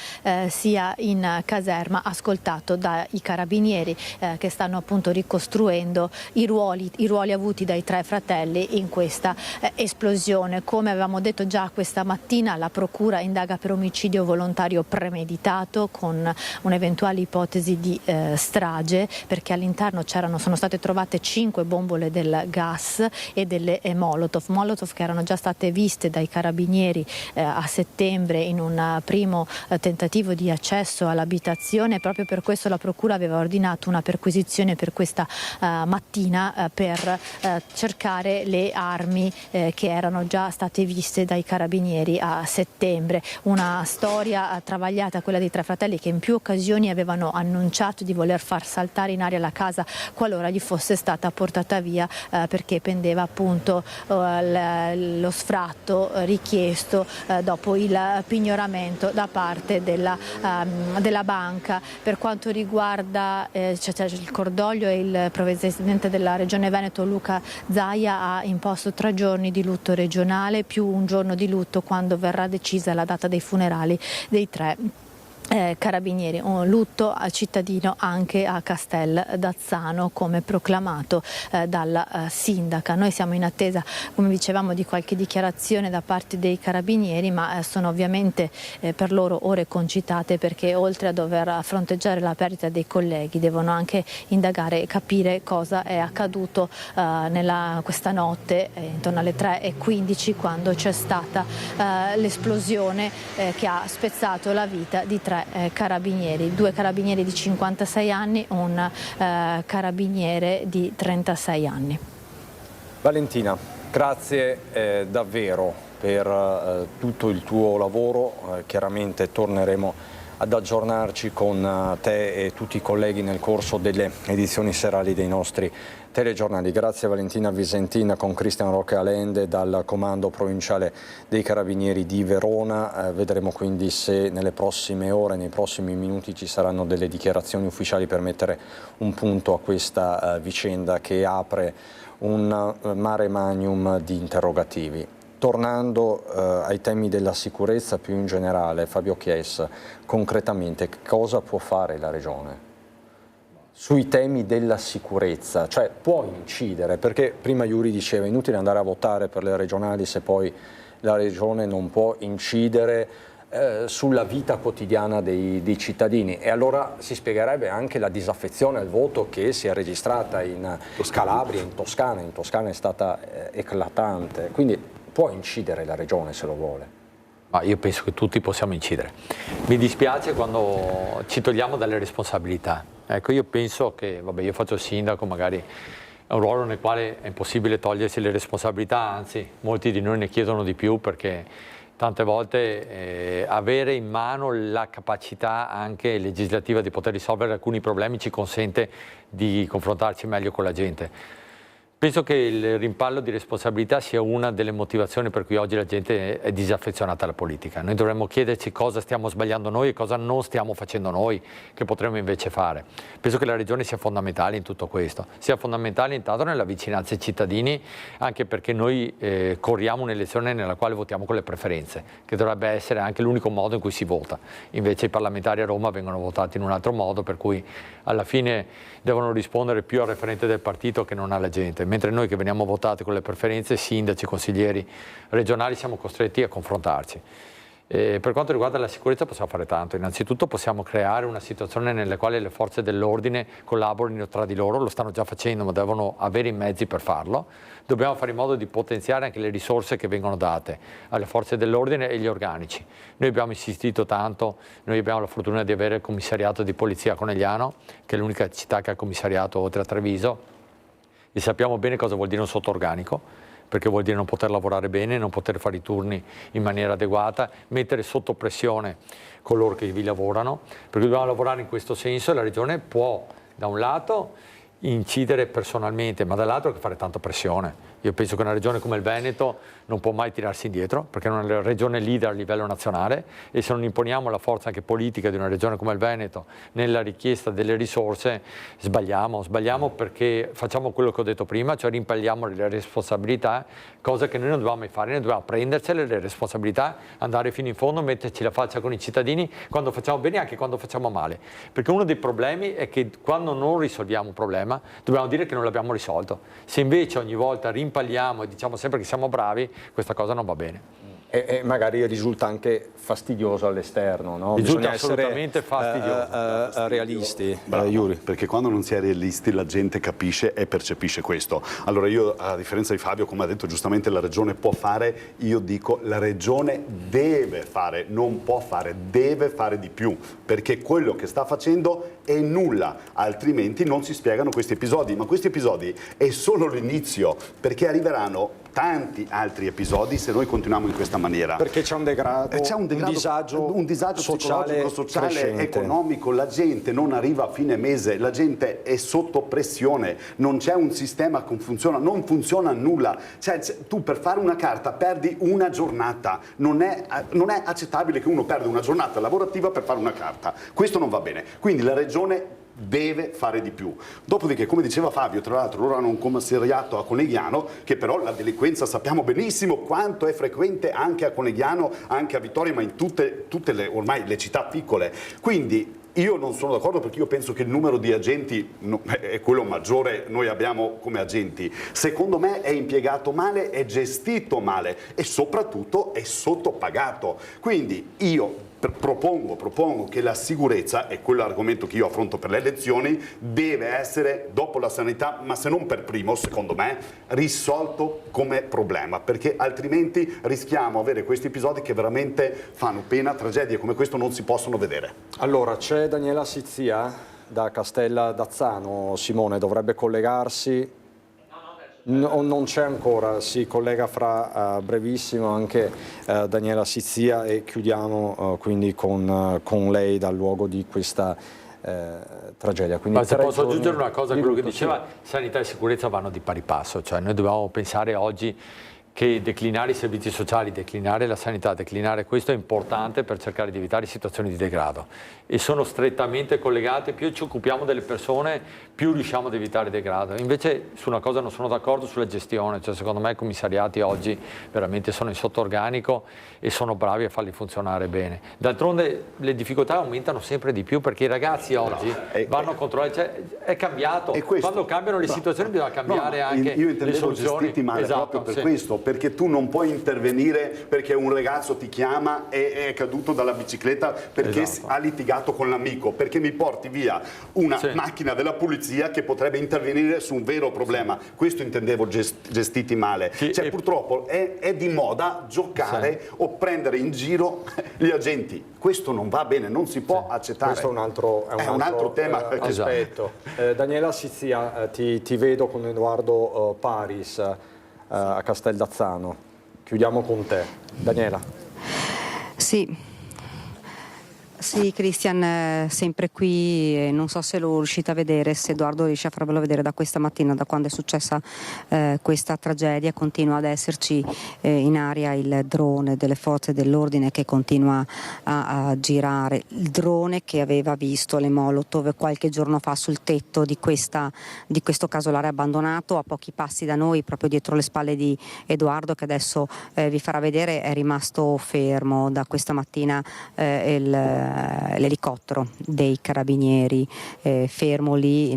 [SPEAKER 2] sia in caserma, ascoltato dai carabinieri che stanno appunto ricostruendo i ruoli avuti dai 3 fratelli in questa esplosione. Come avevamo detto già questa mattina, la procura indaga per omicidio volontario premeditato con un'eventuale ipotesi di strage, perché all'interno sono state trovate 5 bombole del gas e delle Molotov che erano già state viste dai carabinieri a settembre in un primo tentativo di accesso all'abitazione. Proprio per questo la procura aveva ordinato una perquisizione per questa mattina per cercare le armi che erano già state viste dai carabinieri a settembre. Una storia travagliata, quella dei 3 fratelli, che in più occasioni avevano annunciato di voler far saltare in aria la casa qualora gli fosse stata portata via, perché pendeva appunto lo sfratto richiesto dopo il pignoramento da parte della banca. Per quanto riguarda c'è il cordoglio, e il presidente della Regione Veneto Luca Zaia ha imposto 3 giorni di lutto regionale più un giorno di lutto quando verrà decisa la data dei funerali dei 3 carabinieri. Un lutto cittadino anche a Castellazzano, come proclamato dalla sindaca. Noi siamo in attesa, come dicevamo, di qualche dichiarazione da parte dei carabinieri, ma sono ovviamente per loro ore concitate, perché oltre a dover fronteggiare la perdita dei colleghi devono anche indagare e capire cosa è accaduto questa notte intorno alle 3:15, quando c'è stata l'esplosione che ha spezzato la vita di 3 carabinieri, 2 carabinieri di 56 anni, un carabiniere di 36 anni.
[SPEAKER 1] Valentina, grazie davvero per tutto il tuo lavoro. Chiaramente torneremo ad aggiornarci con te e tutti i colleghi nel corso delle edizioni serali dei nostri telegiornali. Grazie Valentina Visentina con Cristian Roque Allende dal comando provinciale dei Carabinieri di Verona. Vedremo quindi se nelle prossime ore, nei prossimi minuti ci saranno delle dichiarazioni ufficiali per mettere un punto a questa vicenda che apre un mare magnum di interrogativi. Tornando ai temi della sicurezza più in generale, Fabio Chies, concretamente cosa può fare la Regione sui temi della sicurezza? Cioè può incidere, perché prima Iuri diceva inutile andare a votare per le regionali se poi la Regione non può incidere sulla vita quotidiana dei cittadini, e allora si spiegherebbe anche la disaffezione al voto che si è registrata in Calabria, in Toscana è stata eclatante, quindi può incidere la Regione se lo vuole.
[SPEAKER 19] Ma io penso che tutti possiamo incidere. Mi dispiace quando ci togliamo dalle responsabilità. Ecco, io penso che, vabbè, io faccio il sindaco, magari è un ruolo nel quale è impossibile togliersi le responsabilità, anzi molti di noi ne chiedono di più, perché tante volte avere in mano la capacità anche legislativa di poter risolvere alcuni problemi ci consente di confrontarci meglio con la gente. Penso che il rimpallo di responsabilità sia una delle motivazioni per cui oggi la gente è disaffezionata alla politica. Noi dovremmo chiederci cosa stiamo sbagliando noi e cosa non stiamo facendo noi, che potremmo invece fare. Penso che la Regione sia fondamentale in tutto questo, sia fondamentale intanto nella vicinanza ai cittadini, anche perché noi corriamo un'elezione nella quale votiamo con le preferenze, che dovrebbe essere anche l'unico modo in cui si vota. Invece i parlamentari a Roma vengono votati in un altro modo, per cui alla fine devono rispondere più al referente del partito che non alla gente. Mentre noi che veniamo votati con le preferenze, sindaci, consiglieri regionali, siamo costretti a confrontarci. Per quanto riguarda la sicurezza possiamo fare tanto. Innanzitutto possiamo creare una situazione nella quale le forze dell'ordine collaborino tra di loro, lo stanno già facendo ma devono avere i mezzi per farlo. Dobbiamo fare in modo di potenziare anche le risorse che vengono date alle forze dell'ordine e gli organici. Noi abbiamo insistito tanto, noi abbiamo la fortuna di avere il commissariato di polizia a Conegliano, che è l'unica città che ha commissariato oltre a Treviso, e sappiamo bene cosa vuol dire un sottorganico, perché vuol dire non poter lavorare bene, non poter fare i turni in maniera adeguata, mettere sotto pressione coloro che vi lavorano, perché dobbiamo lavorare in questo senso e la Regione può, da un lato, incidere personalmente, ma dall'altro che fare tanta pressione. Io penso che una regione come il Veneto non può mai tirarsi indietro, perché è una regione leader a livello nazionale e se non imponiamo la forza anche politica di una regione come il Veneto nella richiesta delle risorse, sbagliamo perché facciamo quello che ho detto prima, cioè rimpalliamo le responsabilità, cosa che noi non dobbiamo mai fare, noi dobbiamo prendercele le responsabilità, andare fino in fondo, metterci la faccia con i cittadini quando facciamo bene e anche quando facciamo male, perché uno dei problemi è che quando non risolviamo un problema dobbiamo dire che non l'abbiamo risolto. Se invece ogni volta rimpalliamo e diciamo sempre che siamo bravi, questa cosa non va bene.
[SPEAKER 1] E magari risulta anche fastidioso all'esterno, no?
[SPEAKER 19] Risulta assolutamente fastidioso.
[SPEAKER 1] Realisti,
[SPEAKER 20] Yuri. Perché quando non si è realisti la gente capisce e percepisce questo. Allora io, a differenza di Fabio, come ha detto giustamente, la Regione può fare, io dico la Regione deve fare, non può fare, deve fare di più, perché quello che sta facendo è nulla, altrimenti non si spiegano questi episodi, ma questi episodi è solo l'inizio, perché arriveranno tanti altri episodi se noi continuiamo in questa maniera.
[SPEAKER 1] Perché c'è un degrado, un disagio
[SPEAKER 20] sociale, economico, la gente non arriva a fine mese, la gente è sotto pressione, non c'è un sistema che funziona, non funziona nulla. Cioè, tu per fare una carta perdi una giornata, non è accettabile che uno perda una giornata lavorativa per fare una carta, questo non va bene. Quindi la Regione deve fare di più. Dopodiché, come diceva Fabio, tra l'altro loro hanno un commissariato a Conegliano, che però la delinquenza sappiamo benissimo quanto è frequente anche a Conegliano, anche a Vittoria, ma in tutte ormai le città piccole. Quindi io non sono d'accordo, perché io penso che il numero di agenti è quello maggiore noi abbiamo come agenti. Secondo me è impiegato male, è gestito male e soprattutto è sottopagato. Quindi io propongo che la sicurezza, è quell'argomento che io affronto per le elezioni, deve essere dopo la sanità, ma se non per primo, secondo me, risolto come problema, perché altrimenti rischiamo di avere questi episodi che veramente fanno pena, tragedie come questo non si possono vedere.
[SPEAKER 1] Allora, c'è Daniela Sizia da Castella d'Azzano, Simone dovrebbe collegarsi. No, non c'è ancora, si collega fra brevissimo anche Daniela Sizia e chiudiamo quindi con lei dal luogo di questa tragedia. Quindi
[SPEAKER 19] ma se posso aggiungere una cosa a quello che diceva, sanità e sicurezza vanno di pari passo, cioè noi dobbiamo pensare oggi che declinare i servizi sociali, declinare la sanità, declinare questo è importante per cercare di evitare situazioni di degrado e sono strettamente collegate, più ci occupiamo delle persone più riusciamo ad evitare degrado. Invece su una cosa non sono d'accordo, sulla gestione, cioè secondo me i commissariati oggi veramente sono in sottorganico e sono bravi a farli funzionare bene. D'altronde le difficoltà aumentano sempre di più perché i ragazzi oggi vanno a controllare, cioè, è cambiato, quando cambiano le situazioni bisogna cambiare anche le soluzioni.
[SPEAKER 20] Gestiti male proprio per questo, perché tu non puoi intervenire perché un ragazzo ti chiama e è caduto dalla bicicletta perché ha litigato con l'amico, perché mi porti via una macchina della polizia che potrebbe intervenire su un vero problema. Questo intendevo gestiti male. Cioè, purtroppo è di moda giocare o prendere in giro gli agenti. Questo non va bene, non si può accettare.
[SPEAKER 1] Questo è un altro tema. Aspetto. Daniela Sizia, ti vedo con Edoardo Paris a Castel d'Azzano. Chiudiamo con te. Daniela.
[SPEAKER 13] Sì, Christian, sempre qui, non so se lo riuscite a vedere, se Edoardo riesce a farvelo vedere da questa mattina, da quando è successa questa tragedia. Continua ad esserci in aria il drone delle forze dell'ordine che continua a girare, il drone che aveva visto le Molotov qualche giorno fa sul tetto di questo casolare abbandonato a pochi passi da noi, proprio dietro le spalle di Edoardo, che adesso vi farà vedere. È rimasto fermo da questa mattina l'elicottero dei carabinieri, fermo lì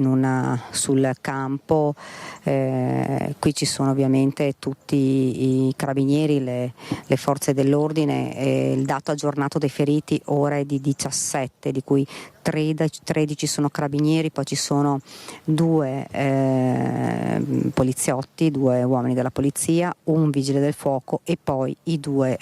[SPEAKER 13] sul campo. Qui ci sono ovviamente tutti i carabinieri, le forze dell'ordine. Il dato aggiornato dei feriti ora è di 17, di cui 13 sono carabinieri, poi ci sono 2 poliziotti, 2 uomini della polizia, un vigile del fuoco e poi i due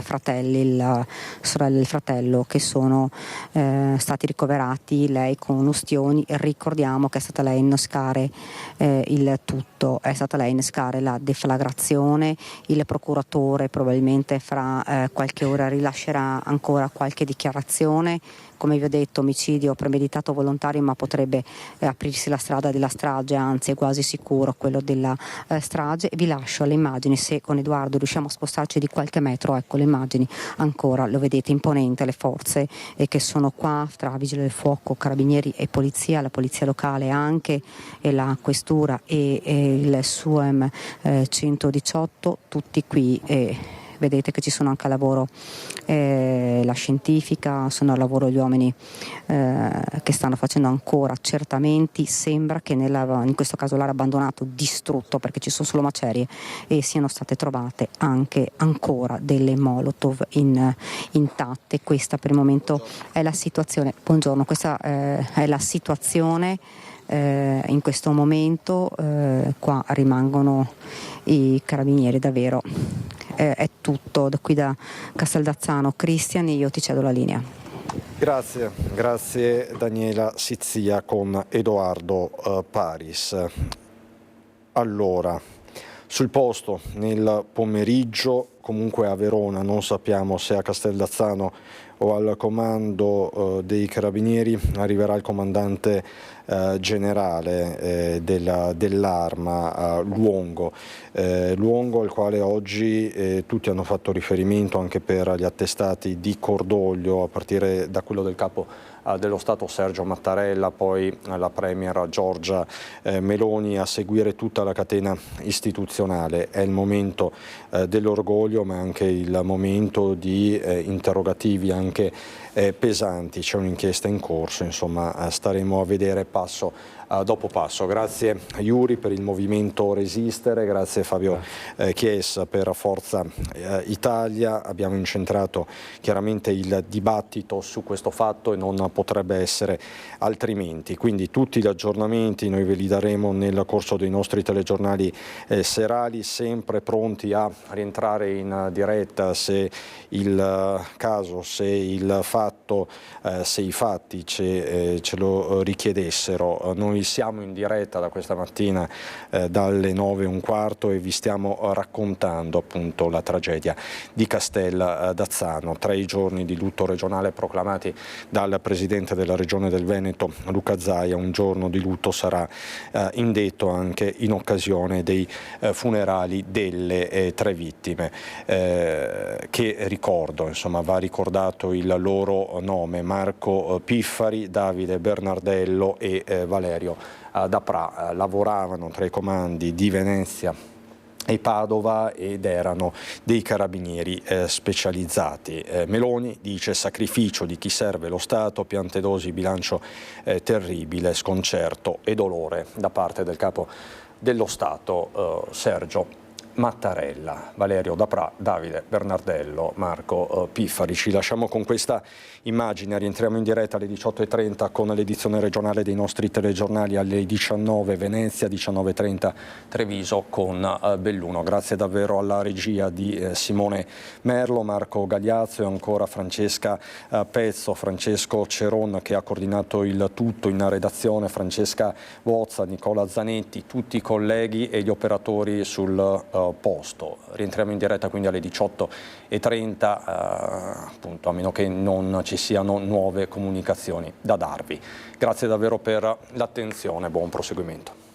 [SPEAKER 13] fratelli, la sorella e il fratello, che sono stati ricoverati, lei con ustioni. Ricordiamo che è stata lei a innescare il tutto, è stata lei a innescare la deflagrazione. Il procuratore probabilmente fra qualche ora rilascerà ancora qualche dichiarazione. Come vi ho detto, omicidio premeditato volontario, ma potrebbe aprirsi la strada della strage, anzi è quasi sicuro quello della strage. Vi lascio alle immagini, se con Edoardo riusciamo a spostarci di qualche metro. Ecco le immagini, ancora lo vedete imponente, le forze che sono qua tra vigili del fuoco, carabinieri e polizia, la polizia locale anche, e la questura e il SUEM 118, tutti qui. Vedete che ci sono anche a lavoro la scientifica, sono a lavoro gli uomini che stanno facendo ancora accertamenti. Sembra che in questo casolare abbandonato, distrutto perché ci sono solo macerie, e siano state trovate anche ancora delle Molotov intatte. Questa per il momento è la situazione. Buongiorno, questa è la situazione. In questo momento qua rimangono i carabinieri, davvero è tutto da qui da Casteldazzano. Christian, io ti cedo la linea.
[SPEAKER 1] Grazie Daniela Sizzia con Edoardo Paris. Allora, sul posto nel pomeriggio, comunque a Verona, non sappiamo se a Casteldazzano o al comando dei carabinieri, arriverà il comandante generale dell'Arma, Luongo, al quale oggi tutti hanno fatto riferimento anche per gli attestati di cordoglio, a partire da quello del capo dello Stato Sergio Mattarella, poi la Premier Giorgia Meloni, a seguire tutta la catena istituzionale. È il momento dell'orgoglio, ma anche il momento di interrogativi anche pesanti. C'è un'inchiesta in corso, insomma staremo a vedere passo dopo passo. Grazie Yuri per il movimento Resistere, grazie Fabio Chiesa per Forza Italia. Abbiamo incentrato chiaramente il dibattito su questo fatto e non potrebbe essere altrimenti, quindi tutti gli aggiornamenti noi ve li daremo nel corso dei nostri telegiornali serali, sempre pronti a rientrare in diretta se il caso, se il fatto, se i fatti ce lo richiedessero. Noi siamo in diretta da questa mattina dalle 9:15 e vi stiamo raccontando appunto la tragedia di Casteldazzano. 3 giorni di lutto regionale proclamati dal Presidente della Regione del Veneto Luca Zaia. Un giorno di lutto sarà indetto anche in occasione dei funerali delle 3 vittime che ricordo, insomma va ricordato il loro nome: Marco Piffari, Davide Bernardello e Valerio Dapra. Lavoravano tra i comandi di Venezia e Padova ed erano dei carabinieri specializzati. Meloni dice: sacrificio di chi serve lo Stato, piantedosi, bilancio terribile, sconcerto e dolore da parte del capo dello Stato Sergio Mattarella. Valerio Dapra, Davide Bernardello, Marco Piffari. Ci lasciamo con questa immagine, rientriamo in diretta alle 18:30 con l'edizione regionale dei nostri telegiornali, alle 19 Venezia, 19:30 Treviso con Belluno. Grazie davvero alla regia di Simone Merlo, Marco Gagliazzo e ancora Francesca Pezzo, Francesco Ceron che ha coordinato il tutto in redazione, Francesca Vozza, Nicola Zanetti, tutti i colleghi e gli operatori sul posto. Rientriamo in diretta quindi alle 18:30, appunto, a meno che non ci siano nuove comunicazioni da darvi. Grazie davvero per l'attenzione, buon proseguimento.